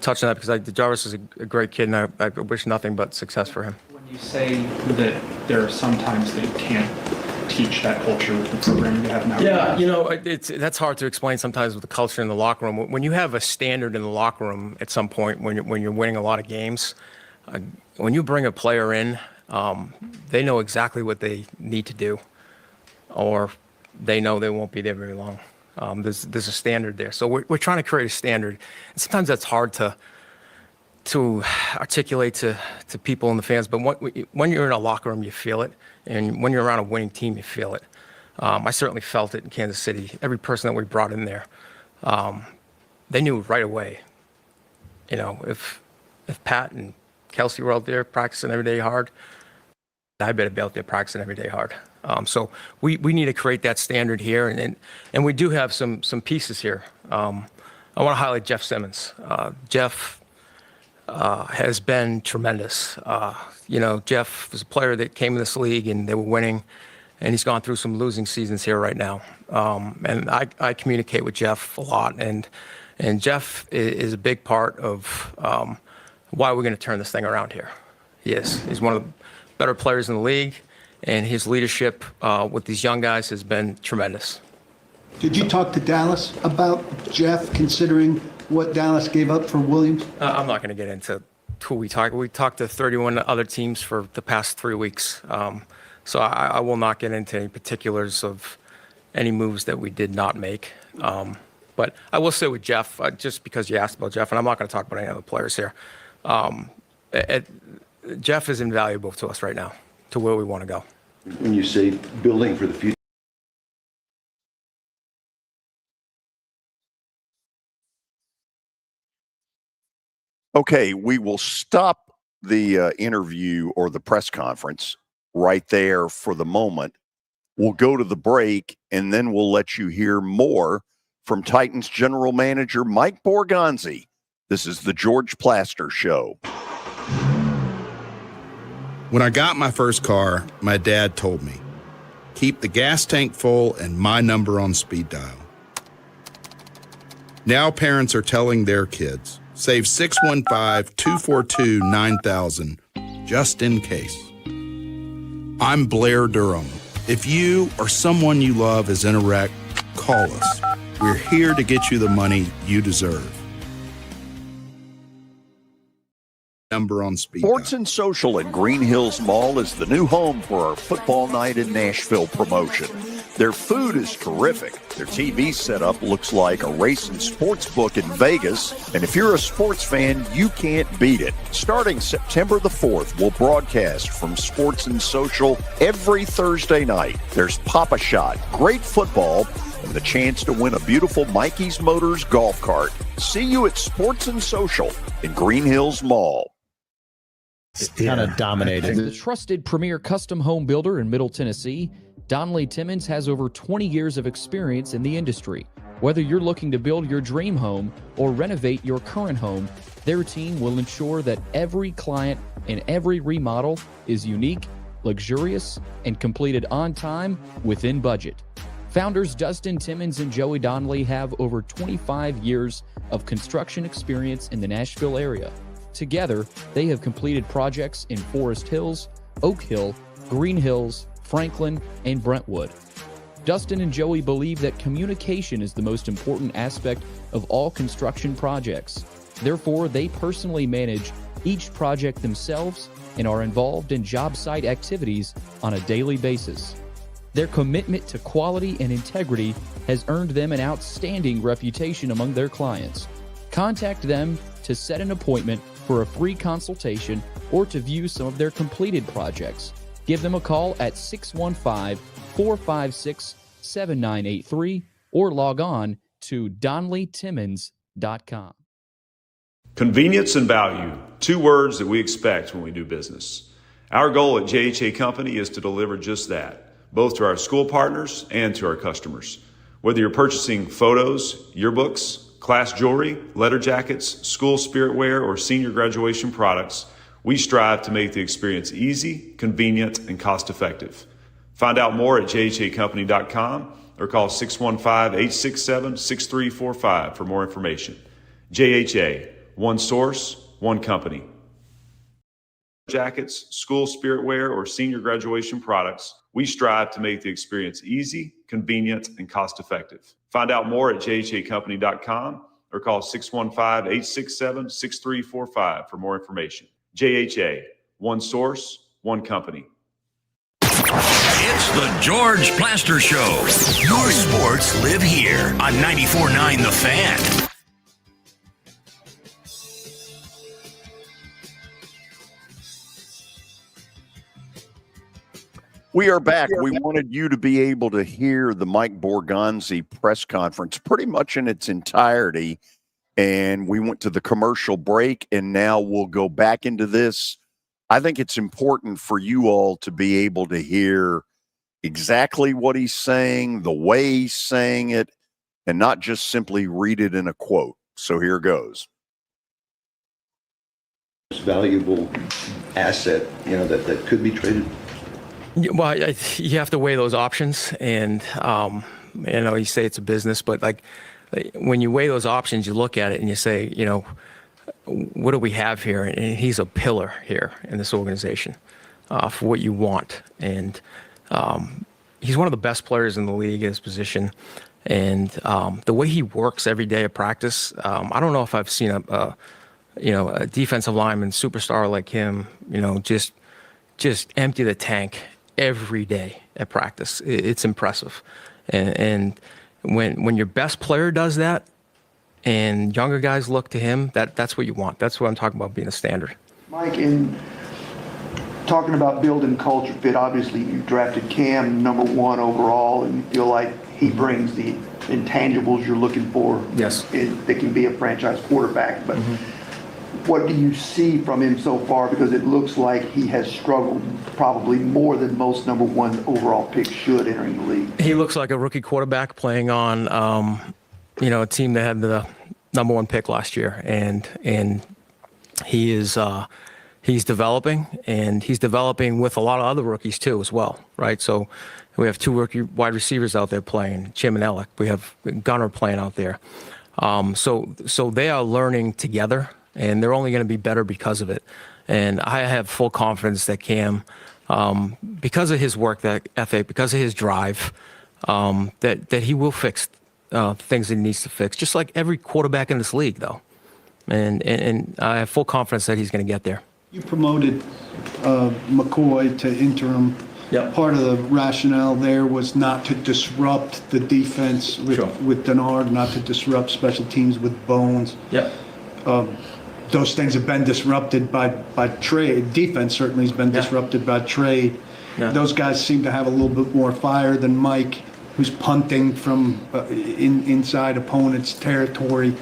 touch on that because Jarvis is a great kid, and I wish nothing but success for him. When you say that there are some times that you can't teach that culture with the program you have now. Yeah, that's hard to explain sometimes with the culture in the locker room. When you have a standard in the locker room at some point, when you're winning a lot of games, when you bring a player in, they know exactly what they need to do, or they know they won't be there very long. There's a standard there. So we're trying to create a standard. And sometimes that's hard to articulate to people and the fans, but when you're in a locker room, you feel it. And when you're around a winning team, you feel it. I certainly felt it in Kansas City. Every person that we brought in there, they knew right away, if Pat and Kelsey were out there practicing every day hard, I better be out there practicing every day hard. So we need to create that standard here, and we do have some pieces here. I want to highlight Jeff Simmons. Jeff has been tremendous. Jeff was a player that came in this league and they were winning, and he's gone through some losing seasons here right now. And I communicate with Jeff a lot, and Jeff is a big part of why we're going to turn this thing around here. He is. He's one of the better players in the league, and his leadership with these young guys has been tremendous. Did you talk to Dallas about Jeff, considering what Dallas gave up for Williams? I'm not going to get into who we talked. We talked to 31 other teams for the past 3 weeks. So I will not get into any particulars of any moves that we did not make. But I will say with Jeff, just because you asked about Jeff, and I'm not going to talk about any other players here, Jeff is invaluable to us right now, to where we want to go. When you say building for the future, Okay, we will stop the interview or the press conference right there for the moment. We'll go to the break, and then we'll let you hear more from Titans general manager Mike Borgonzi. This is the George Plaster Show. When I got my first car, my dad told me, keep the gas tank full and my number on speed dial. Now parents are telling their kids, save 615-242-9000 just in case. I'm Blair Durham. If you or someone you love is in a wreck, call us. We're here to get you the money you deserve. Number on speed. Sports and Social at Green Hills Mall is the new home for our Football Night in Nashville promotion. Their food is terrific. Their TV setup looks like a race and sports book in Vegas. And if you're a sports fan, you can't beat it. Starting September the 4th, we'll broadcast from Sports and Social every Thursday night. There's Pop-A-Shot, great football, and the chance to win a beautiful Mikey's Motors golf cart. See you at Sports and Social in Green Hills Mall. Kind of dominated. As the trusted premier custom home builder in Middle Tennessee, Donnelly Timmons has over 20 years of experience in the industry. Whether you're looking to build your dream home or renovate your current home, their team will ensure that every client and every remodel is unique, luxurious, and completed on time within budget. Founders Dustin Timmons and Joey Donnelly have over 25 years of construction experience in the Nashville area. Together, they have completed projects in Forest Hills, Oak Hill, Green Hills, Franklin, and Brentwood. Dustin and Joey believe that communication is the most important aspect of all construction projects. Therefore, they personally manage each project themselves and are involved in job site activities on a daily basis. Their commitment to quality and integrity has earned them an outstanding reputation among their clients. Contact them to set an appointment for a free consultation or to view some of their completed projects. Give them a call at 615-456-7983 or log on to DonnellyTimmons.com. Convenience and value, two words that we expect when we do business. Our goal at JHA Company is to deliver just that, both to our school partners and to our customers. Whether you're purchasing photos, yearbooks, class jewelry, letter jackets, school spirit wear, or senior graduation products, we strive to make the experience easy, convenient, and cost-effective. Find out more at jhacompany.com or call 615-867-6345 for more information. JHA, one source, one company. Jackets, school spirit wear, or senior graduation products, we strive to make the experience easy, convenient, and cost-effective. Find out more at jhacompany.com or call 615-867-6345 for more information. JHA, one source, one company. It's the George Plaster Show. Your sports live here on 94.9 The Fan. We are back. We wanted you to be able to hear the Mike Borgonzi press conference pretty much in its entirety. And we went to the commercial break, and now we'll go back into this. I think it's important for you all to be able to hear exactly what he's saying, the way he's saying it, and not just simply read it in a quote. So here goes. Valuable asset, that could be traded. Well, you have to weigh those options, and you say it's a business, but like when you weigh those options, you look at it and you say, what do we have here? And he's a pillar here in this organization for what you want, and he's one of the best players in the league at his position, and the way he works every day at practice, I don't know if I've seen a defensive lineman superstar like him, just empty the tank every day at practice. It's impressive. And when your best player does that and younger guys look to him, that's what you want. That's what I'm talking about, being a standard. Mike, in talking about building culture fit, obviously you drafted Cam #1 overall, and you feel like he brings the intangibles you're looking for. Yes. That can be a franchise quarterback. But what do you see from him so far? Because it looks like he has struggled probably more than most #1 overall picks should entering the league. He looks like a rookie quarterback playing on, a team that had the #1 pick last year, and he is he's developing, and he's developing with a lot of other rookies too as well, right? So we have 2 rookie wide receivers out there playing, Jim and Alec. We have Gunnar playing out there. So they are learning together, and they're only going to be better because of it. And I have full confidence that Cam, because of his work ethic, because of his drive, that he will fix things that he needs to fix, just like every quarterback in this league, though. And I have full confidence that he's going to get there. You promoted McCoy to interim. Yep. Part of the rationale there was not to disrupt the defense with Denard, not to disrupt special teams with Bones. Yep. Those things have been disrupted by trade. Defense certainly has been disrupted by trade. Yeah. Those guys seem to have a little bit more fire than Mike, who's punting from inside opponents' territory.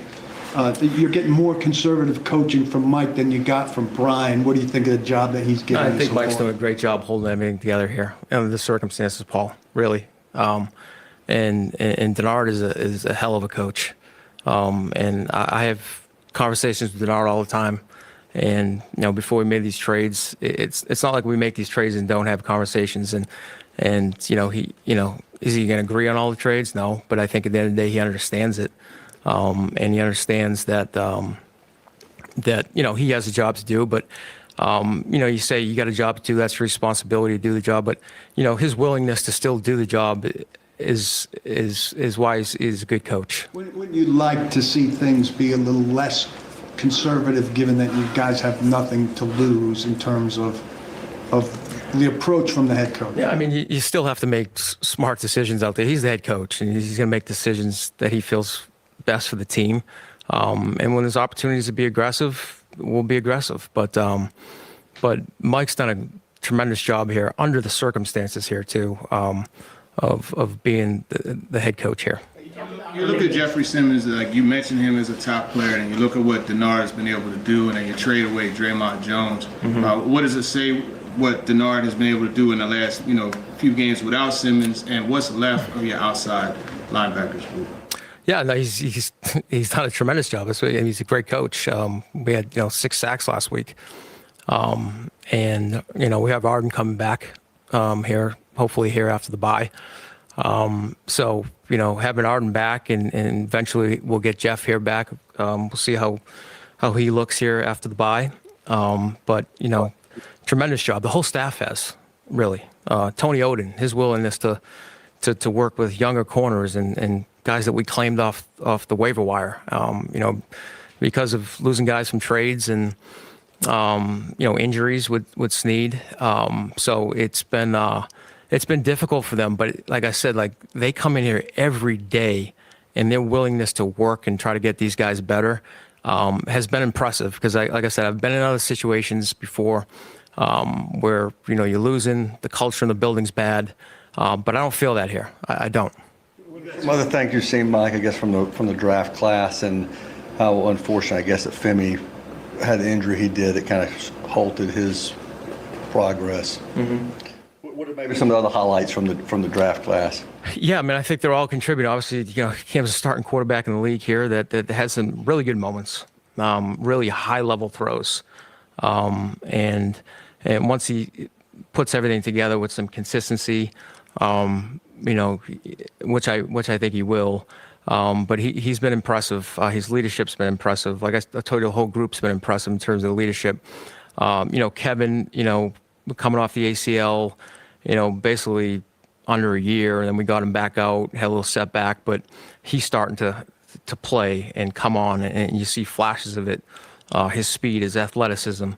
You're getting more conservative coaching from Mike than you got from Brian. What do you think of the job that he's given? I think Mike's doing a great job holding everything together here under the circumstances, Paul, really. And Denard is a hell of a coach. And I have conversations with Denard all the time. And, before we made these trades, it's not like we make these trades and don't have conversations. And is he going to agree on all the trades? No. But I think at the end of the day, he understands it. And he understands that he has a job to do, but, you say you got a job to do, that's your responsibility to do the job. But, his willingness to still do the job is why he's a good coach. Wouldn't you like to see things be a little less conservative, given that you guys have nothing to lose in terms of the approach from the head coach? Yeah, I mean, you still have to make smart decisions out there. He's the head coach, and he's going to make decisions that he feels best for the team. And when there's opportunities to be aggressive, we'll be aggressive. But Mike's done a tremendous job here under the circumstances here too, of being the head coach here. You look at Jeffrey Simmons, like you mentioned him as a top player, and you look at what Denard has been able to do, and then you trade away Draymond Jones. What does it say what Denard has been able to do in the last few games without Simmons, and what's left of your outside linebackers group? Yeah, no, he's done a tremendous job. He's a great coach. We had 6 sacks last week, and we have Arden coming back here, hopefully here after the bye. So having Arden back, and eventually we'll get Jeff here back. We'll see how he looks here after the bye. But tremendous job. The whole staff has really. Tony Oden, his willingness to work with younger corners and guys that we claimed off the waiver wire, because of losing guys from trades and, injuries with Snead. So it's been difficult for them, but like I said, like they come in here every day, and their willingness to work and try to get these guys better, has been impressive. Because like I said, I've been in other situations before, where, you're losing, the culture in the building's bad. But I don't feel that here. I don't. Some other things you've seen, Mike, I guess, from the draft class, and how unfortunate, I guess, that Femi had the injury he did that kind of halted his progress. What are maybe some of the other highlights from the draft class? Yeah, I mean, I think they're all contributing. Obviously, Cam's a starting quarterback in the league here that has some really good moments, really high-level throws. And once he puts everything together with some consistency, which I think he will. But he's been impressive. His leadership's been impressive. Like I told you, the whole group's been impressive in terms of the leadership. Kevin, coming off the ACL, basically under a year, and then we got him back out, had a little setback, but he's starting to play and come on, and you see flashes of it. His speed, his athleticism.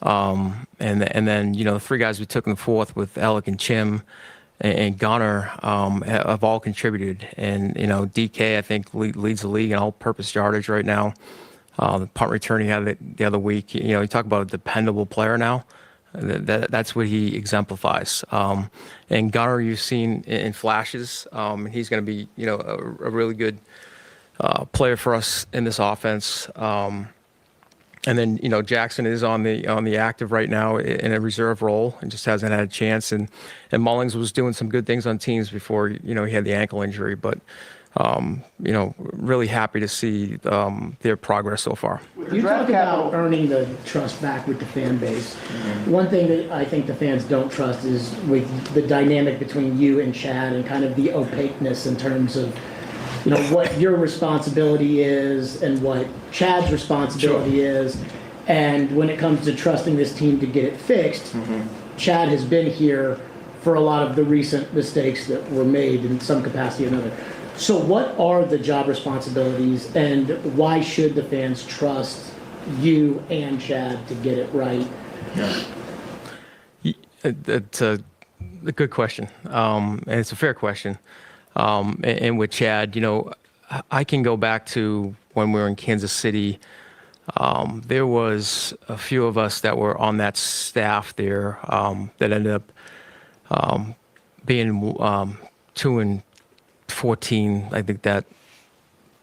And then, the three guys we took in the fourth with Alec and Chim and Gunnar have all contributed. And, DK, I think, leads the league in all-purpose yardage right now. The punt return he had the other week, you talk about a dependable player now. That's what he exemplifies. And Gunnar, you've seen in flashes. He's going to be, a really good player for us in this offense. And then, Jackson is on the active right now in a reserve role and just hasn't had a chance. And Mullings was doing some good things on teams before, he had the ankle injury. But, really happy to see their progress so far. You talk about earning the trust back with the fan base. One thing that I think the fans don't trust is with the dynamic between you and Chad and kind of the opaqueness in terms of what your responsibility is and what Chad's responsibility is. And when it comes to trusting this team to get it fixed, Chad has been here for a lot of the recent mistakes that were made in some capacity or another. So what are the job responsibilities, and why should the fans trust you and Chad to get it right? It's a good question, and it's a fair question. And with Chad, I can go back to when we were in Kansas City. There was a few of us that were on that staff there that ended up being 2-14. I think that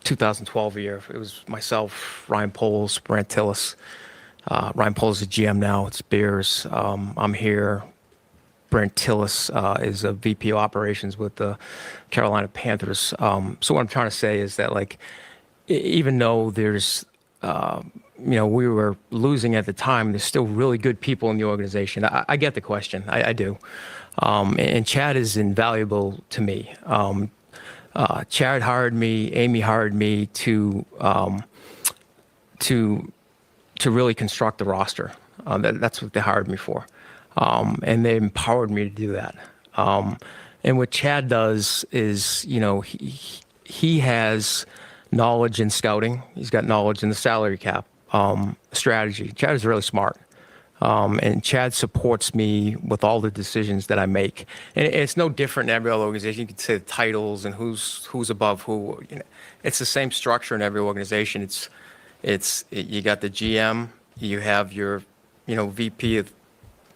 2012 year. It was myself, Ryan Poles, Brant Tillis. Ryan Poles is GM now. It's Bears. I'm here. Brent Tillis is a VP of operations with the Carolina Panthers. So what I'm trying to say is that, even though there's, we were losing at the time, there's still really good people in the organization. I get the question. I do. And Chad is invaluable to me. Chad hired me, Amy hired me to really construct the roster. That's what they hired me for. And they empowered me to do that. And what Chad does is, he has knowledge in scouting. He's got knowledge in the salary cap, strategy. Chad is really smart. And Chad supports me with all the decisions that I make. And it's no different in every other organization. You could say the titles and who's above who. It's the same structure in every organization. You got the GM, you have your, VP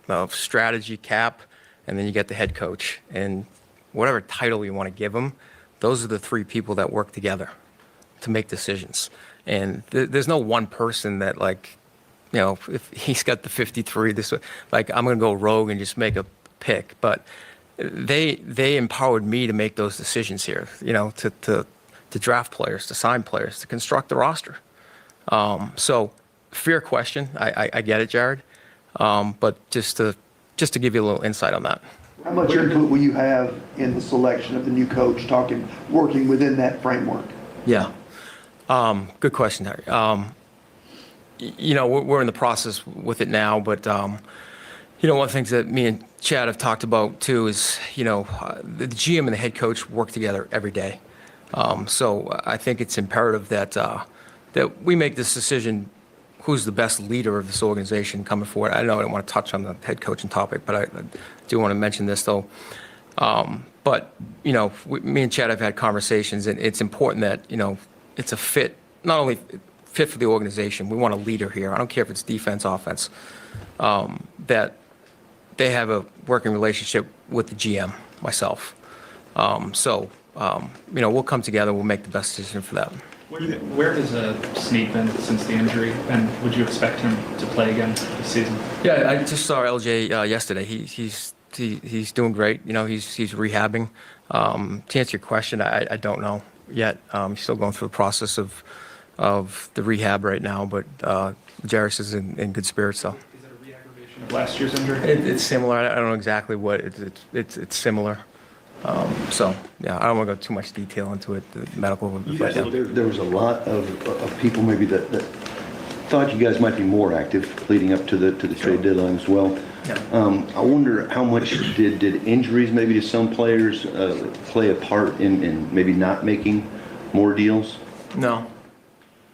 of strategy cap, and then you get the head coach. And whatever title you want to give them, those are the three people that work together to make decisions. And there's no one person that, if he's got the 53, I'm going to go rogue and just make a pick. But they empowered me to make those decisions here, to draft players, to sign players, to construct the roster. So fair question. I get it, Jared. But just to give you a little insight on that. How much input will you have in the selection of the new coach, working within that framework? Yeah. Good question, Harry. We're in the process with it now, but, one of the things that me and Chad have talked about too is, the GM and the head coach work together every day. So I think it's imperative that we make this decision, who's the best leader of this organization coming forward. I know I don't want to touch on the head coaching topic, but I do want to mention this though. But, me and Chad have had conversations, and it's important that, it's a fit, not only fit for the organization. We want a leader here. I don't care if it's defense, offense, that they have a working relationship with the GM, myself. We'll come together. We'll make the best decision for that. Where has Snead been since the injury, and would you expect him to play again this season? Yeah, I just saw LJ yesterday. He's doing great. He's rehabbing. To answer your question, I don't know yet. He's still going through the process of the rehab right now, but Jarris is in good spirits though. Is it a re-aggravation last year's injury? It's similar. I don't know exactly what it's similar. So yeah, I don't want to go too much detail into it. The medical. But, yeah. There was a lot of people maybe that thought you guys might be more active leading up to the trade deadline as well. Yeah. I wonder how much did injuries maybe to some players play a part in maybe not making more deals? No.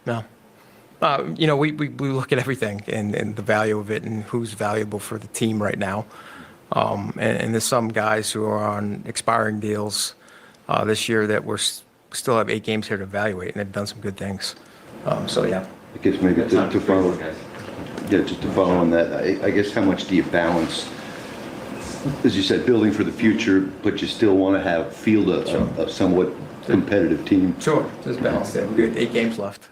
We look at everything and the value of it and who's valuable for the team right now. And there's some guys who are on expiring deals this year that still have 8 games here to evaluate, and they've done some good things. So yeah. I guess maybe to follow. Yeah, just to follow on that, I guess how much do you balance, as you said, building for the future, but you still want to field a somewhat competitive team? Sure, just balance it. We have 8 games left.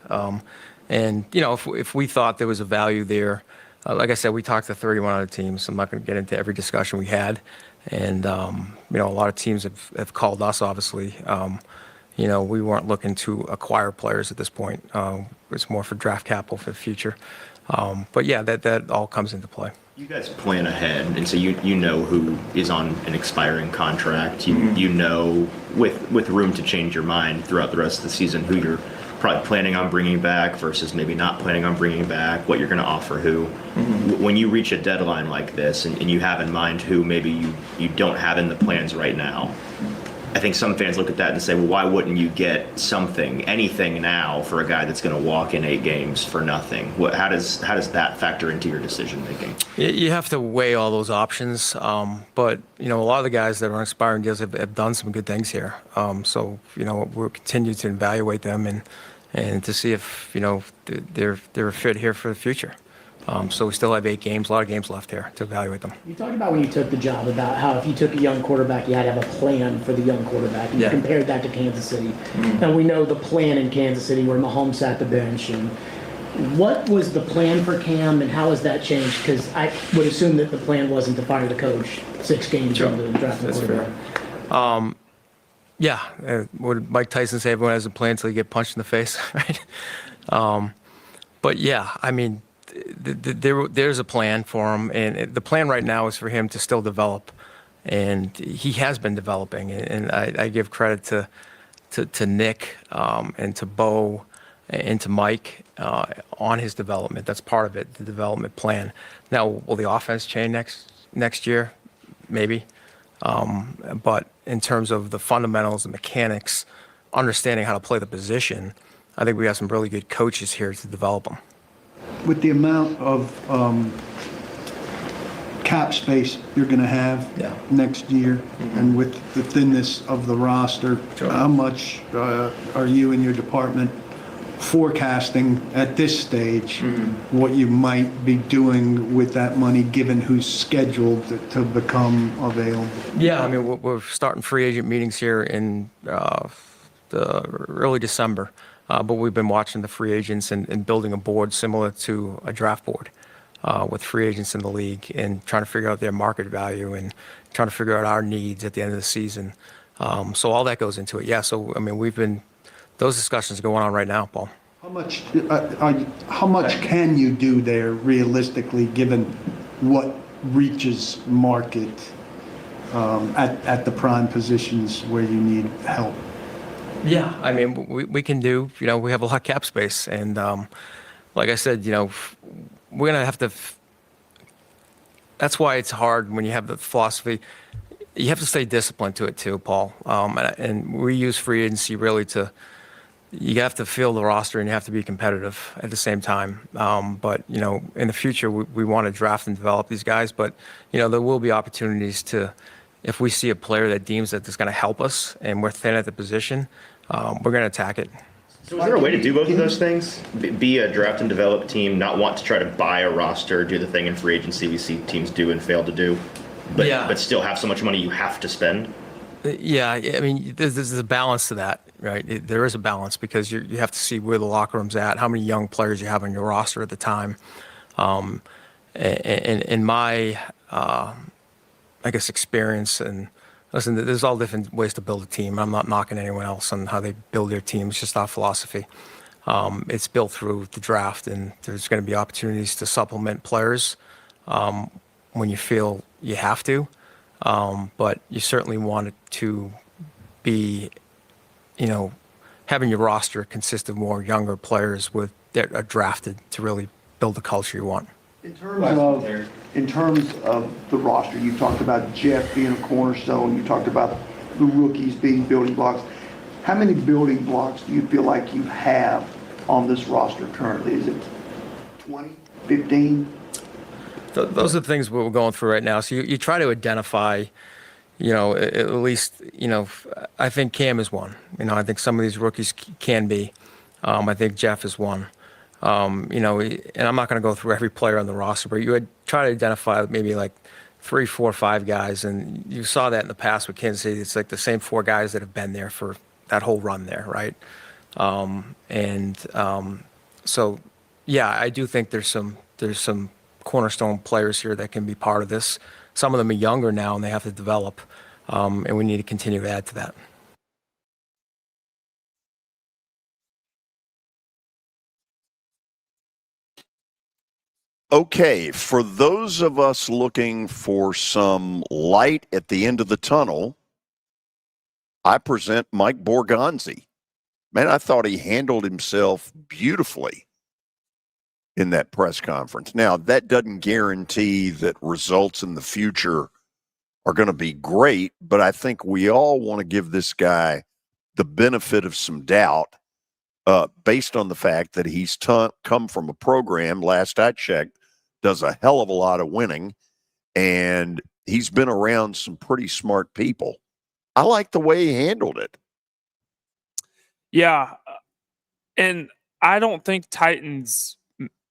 And, if we thought there was a value there, like I said, we talked to 31 other teams. I'm not going to get into every discussion we had. And, a lot of teams have called us, obviously. We weren't looking to acquire players at this point. It's more for draft capital for the future. But yeah, that all comes into play. You guys plan ahead, and so you know who is on an expiring contract. You know, with room to change your mind throughout the rest of the season, who you're probably planning on bringing back versus maybe not planning on bringing back, what you're going to offer who. When you reach a deadline like this and you have in mind who maybe you don't have in the plans right now, I think some fans look at that and say, well, why wouldn't you get anything now for a guy that's going to walk in 8 games for nothing? How does that factor into your decision making? You have to weigh all those options. But, a lot of the guys that are on expiring deals have done some good things here. So, we'll continue to evaluate them and to see if, they're fit here for the future. So we still have 8 games, a lot of games left here to evaluate them. You talked about when you took the job about how if you took a young quarterback, you had to have a plan for the young quarterback. And you compared that to Kansas City. And we know the plan in Kansas City where Mahomes sat the bench. And what was the plan for Cam and how has that changed? Because I would assume that the plan wasn't to fire the coach 6 games into the draft. That's fair. Would Mike Tyson say everyone has a plan until you get punched in the face, right? But yeah, I mean, there's a plan for him, and the plan right now is for him to still develop, and he has been developing. And I give credit to Nick and to Bo and to Mike on his development. That's part of it, the development plan. Now, will the offense change next year? Maybe, but in terms of the fundamentals, the mechanics, understanding how to play the position, I think we have some really good coaches here to develop them. With the amount of cap space you're going to have next year, and with the thinness of the roster, how much are you and your department forecasting at this stage what you might be doing with that money, given who's scheduled to become available? Yeah, I mean, we're starting free agent meetings here in the early December. But we've been watching the free agents and building a board similar to a draft board with free agents in the league and trying to figure out their market value and trying to figure out our needs at the end of the season. So all that goes into it. Yeah, so, I mean, those discussions are going on right now, Paul. How much can you do there realistically, given what reaches market at the prime positions where you need help? Yeah, I mean, we can do, we have a lot of cap space. And like I said, we're going to have to, that's why it's hard when you have the philosophy. You have to stay disciplined to it too, Paul. And we use free agency really you have to fill the roster and you have to be competitive at the same time. But, in the future, we want to draft and develop these guys. But, there will be opportunities if we see a player that deems that is going to help us and we're thin at the position, we're going to attack it. So is there a way to do both of those things? Be a draft and develop team, not want to try to buy a roster, do the thing in free agency we see teams do and fail to do, but still have so much money you have to spend? Yeah, I mean, there's a balance to that, right? There is a balance because you have to see where the locker room's at, how many young players you have on your roster at the time. And in my, I guess, experience, and listen, there's all different ways to build a team. I'm not knocking anyone else on how they build their team. It's just our philosophy. It's built through the draft, and there's going to be opportunities to supplement players when you feel you have to. But you certainly want it to be, having your roster consist of more younger players that are drafted to really build the culture you want. In terms of the roster, you talked about Jeff being a cornerstone. You talked about the rookies being building blocks. How many building blocks do you feel like you have on this roster currently? Is it 20, 15? Those are the things we're going through right now. So you try to identify, at least, I think Cam is one. I think some of these rookies can be. I think Jeff is one. And I'm not going to go through every player on the roster, but you would try to identify maybe like 3, 4, 5 guys. And you saw that in the past with Kansas City. It's like the same 4 guys that have been there for that whole run there, right? So, yeah, I do think there's some cornerstone players here that can be part of this. Some of them are younger now and they have to develop, and we need to continue to add to that. Okay, for those of us looking for some light at the end of the tunnel, I present Mike Borgonzi. Man, I thought he handled himself beautifully in that press conference. Now, that doesn't guarantee that results in the future are going to be great, but I think we all want to give this guy the benefit of some doubt based on the fact that he's come from a program, last I checked, does a hell of a lot of winning, and he's been around some pretty smart people. I like the way he handled it. Yeah, and I don't think Titans,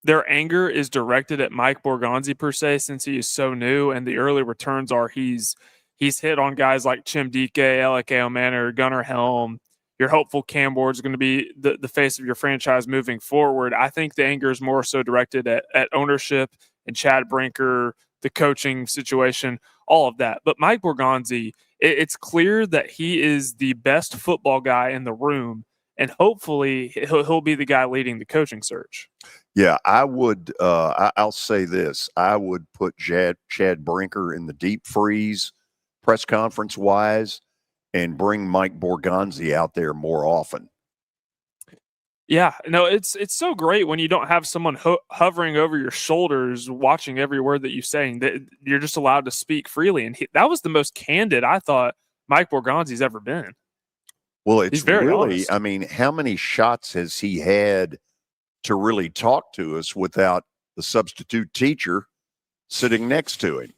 their anger is directed at Mike Borgonzi per se, since he is so new, and the early returns are he's hit on guys like Chim Dike, L.A.K. Manor, Gunnar Helm. You're hopeful Cam Ward's going to be the face of your franchise moving forward. I think the anger is more so directed at ownership and Chad Brinker, the coaching situation, all of that. But Mike Borgonzi, it's clear that he is the best football guy in the room, and hopefully he'll be the guy leading the coaching search. Yeah, I would. I'll say this: I would put Chad Brinker in the deep freeze, press conference wise, and bring Mike Borgonzi out there more often. Yeah, no, it's so great when you don't have someone hovering over your shoulders, watching every word that you say. That you're just allowed to speak freely, and that was the most candid I thought Mike Borgonzi's ever been. Well, it's He's very really. honest. I mean, how many shots has he had to really talk to us without the substitute teacher sitting next to him?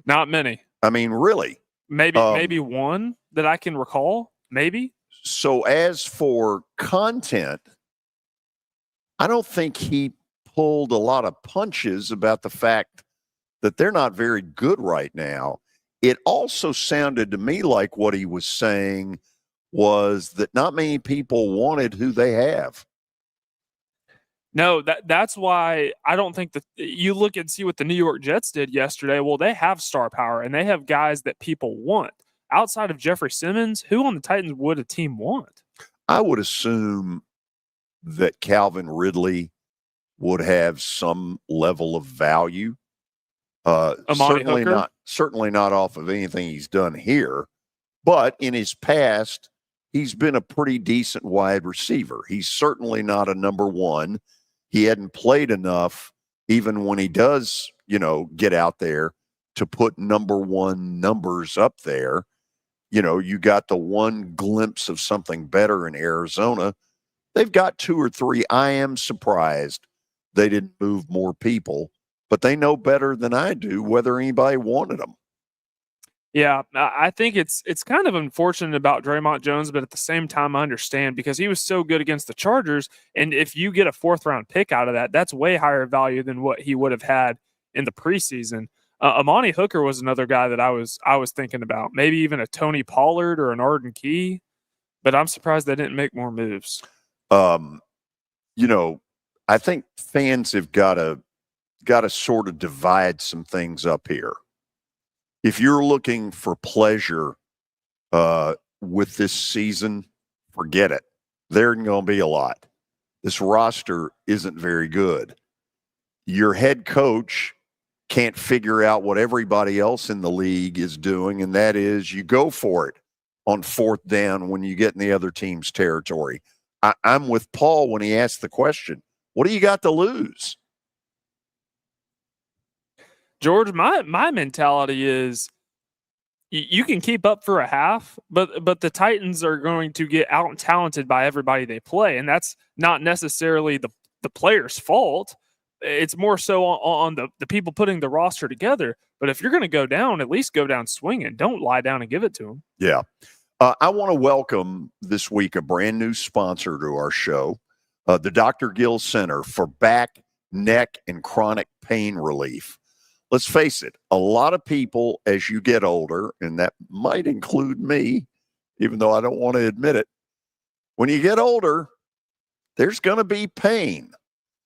Not many. I mean, really. Maybe one that I can recall. Maybe. So as for content, I don't think he pulled a lot of punches about the fact that they're not very good right now. It also sounded to me like what he was saying was that not many people wanted who they have. No, that's why I don't think that you look and see what the New York Jets did yesterday. Well, they have star power and they have guys that people want. Outside of Jeffrey Simmons, who on the Titans would a team want? I would assume that Calvin Ridley would have some level of value. Certainly not off of anything he's done here, but in his past, he's been a pretty decent wide receiver. He's certainly not a number one. He hadn't played enough, even when he does, get out there, to put number one numbers up there. You got the one glimpse of something better in Arizona. They've got 2 or 3. I am surprised they didn't move more people, but they know better than I do whether anybody wanted them. Yeah, I think it's kind of unfortunate about Draymond Jones, but at the same time, I understand because he was so good against the Chargers. And if you get a 4th-round pick out of that, that's way higher value than what he would have had in the preseason. Amani Hooker was another guy that I was thinking about, maybe even a Tony Pollard or an Arden Key, but I'm surprised they didn't make more moves. I think fans have got to sort of divide some things up here. If you're looking for pleasure with this season, forget it. There isn't going to be a lot. This roster isn't very good. Your head coach can't figure out what everybody else in the league is doing, and that is you go for it on fourth down when you get in the other team's territory. I'm with Paul when he asked the question, what do you got to lose? George, my mentality is you can keep up for a half, but the Titans are going to get out talented by everybody they play, and that's not necessarily the player's fault. It's more so on the people putting the roster together. But if you're going to go down, at least go down swinging. Don't lie down and give it to them. Yeah. I want to welcome this week a brand new sponsor to our show, the Dr. Gill Center for Back, Neck, and Chronic Pain Relief. Let's face it, a lot of people as you get older, and that might include me, even though I don't want to admit it, when you get older, there's going to be pain.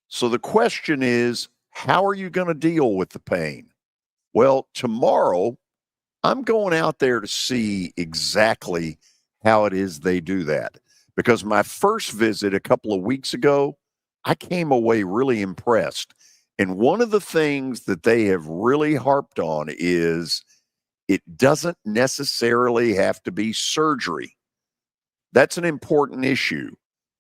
So the question is, how are you going to deal with the pain? Well, tomorrow, I'm going out there to see exactly how it is they do that. Because my first visit a couple of weeks ago, I came away really impressed. And one of the things that they have really harped on is it doesn't necessarily have to be surgery. That's an important issue.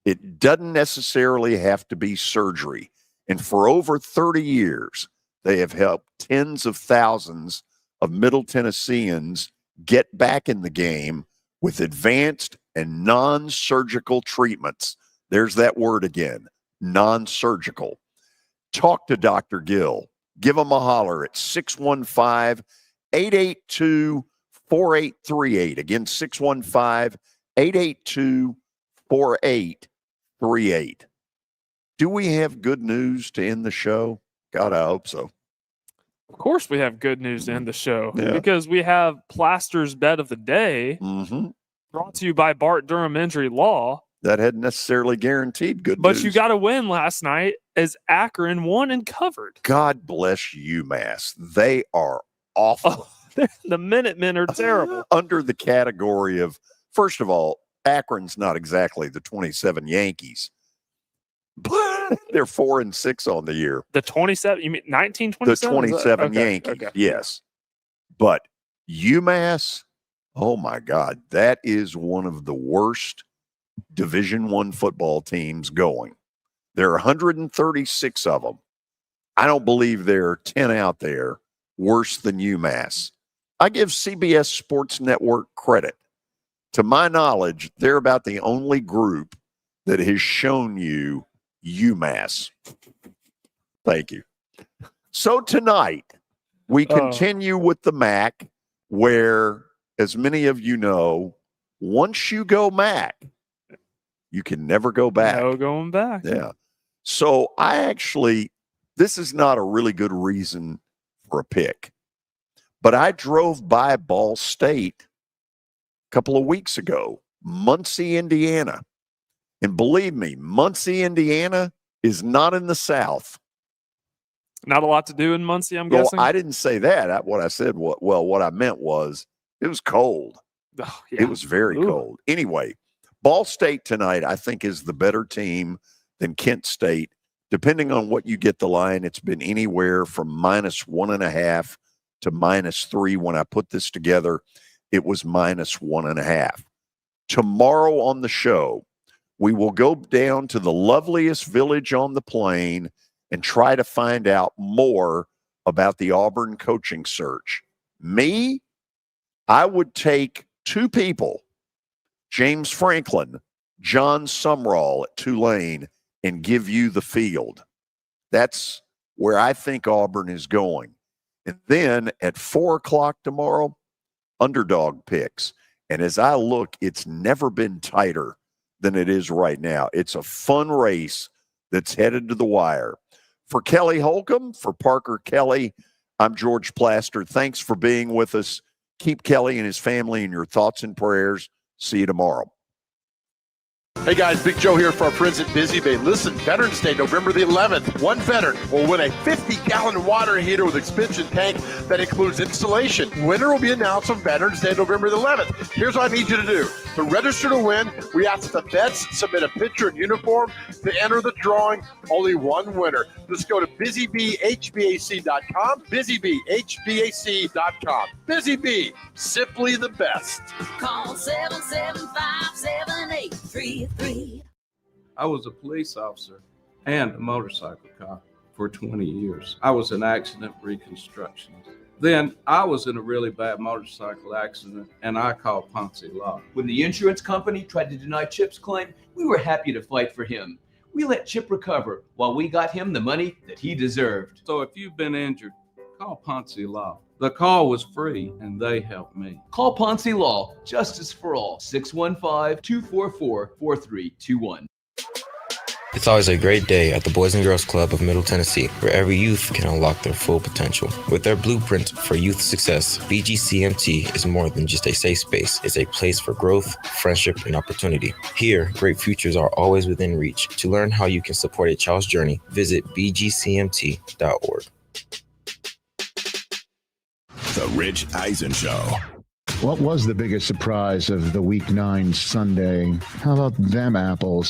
It doesn't necessarily have to be surgery. And for over 30 years, they have helped tens of thousands of Middle Tennesseans get back in the game with advanced and non-surgical treatments. There's that word again, non-surgical. Talk to Dr. Gill. Give him a holler at 615-882-4838. Again, 615-882-4838. Do we have good news to end the show? God, I hope so. Of course we have good news to end the show Yeah. because we have Plaster's Bet of the Day brought to you by Bart Durham Injury Law. That hadn't necessarily guaranteed good But news. you got to win last night as Akron won and covered. God bless UMass. They are awful. The Minutemen are terrible. Under the category of, first of all, Akron's not exactly the 27 Yankees. But they're 4-6 on the year. The 27, you mean 1927? The 27 Okay, Yankees, okay. yes. But UMass, oh my God, that is one of the worst Division I football teams going. There are 136 of them. I don't believe there are 10 out there worse than UMass. I give CBS Sports Network credit. To my knowledge, they're about the only group that has shown you UMass. Thank you. So tonight, we continue with the MAC, where, as many of you know, once you go MAC, you can never go back. No going back. Yeah. So this is not a really good reason for a pick, but I drove by Ball State a couple of weeks ago, Muncie, Indiana. And believe me, Muncie, Indiana is not in the South. Not a lot to do in Muncie, I'm guessing. I didn't say that. What I meant was it was cold. Oh, yeah. It was very cold. Anyway, Ball State tonight, I think, is the better team than Kent State. Depending on what you get the line, it's been anywhere from -1.5 to -3. When I put this together, it was -1.5. Tomorrow on the show, we will go down to the loveliest village on the plain and try to find out more about the Auburn coaching search. Me, I would take two people, James Franklin, John Sumrall at Tulane, and give you the field. That's where I think Auburn is going. And then at 4 o'clock tomorrow, underdog picks. And as I look, it's never been tighter than it is right now. It's a fun race that's headed to the wire. For Kelly Holcomb, for Parker Kelly, I'm George Plaster. Thanks for being with us. Keep Kelly and his family in your thoughts and prayers. See you tomorrow. Hey guys, Big Joe here for our friends at Busy Bee. Listen, Veterans Day, November the 11th. One veteran will win a 50-gallon water heater with expansion tank that includes installation. Winner will be announced on Veterans Day, November the 11th. Here's what I need you to do. To register to win, we ask the vets submit a picture and uniform to enter the drawing. Only one winner. Just go to busybeehbac.com, busybeehbac.com. Busy Bee, simply the best. Call 775-7833. I was a police officer and a motorcycle cop for 20 years. I was an accident reconstructionist. Then I was in a really bad motorcycle accident and I called Ponce Law. When the insurance company tried to deny Chip's claim, we were happy to fight for him. We let Chip recover while we got him the money that he deserved. So if you've been injured, call Ponce Law. The call was free and they helped me. Call Ponce Law, justice for all, 615-244-4321. It's always a great day at the Boys and Girls Club of Middle Tennessee, where every youth can unlock their full potential. With their blueprint for youth success, BGCMT is more than just a safe space. It's a place for growth, friendship, and opportunity. Here, great futures are always within reach. To learn how you can support a child's journey, visit bgcmt.org. The Rich Eisen Show. What was the biggest surprise of the Week 9 Sunday? How about them apples?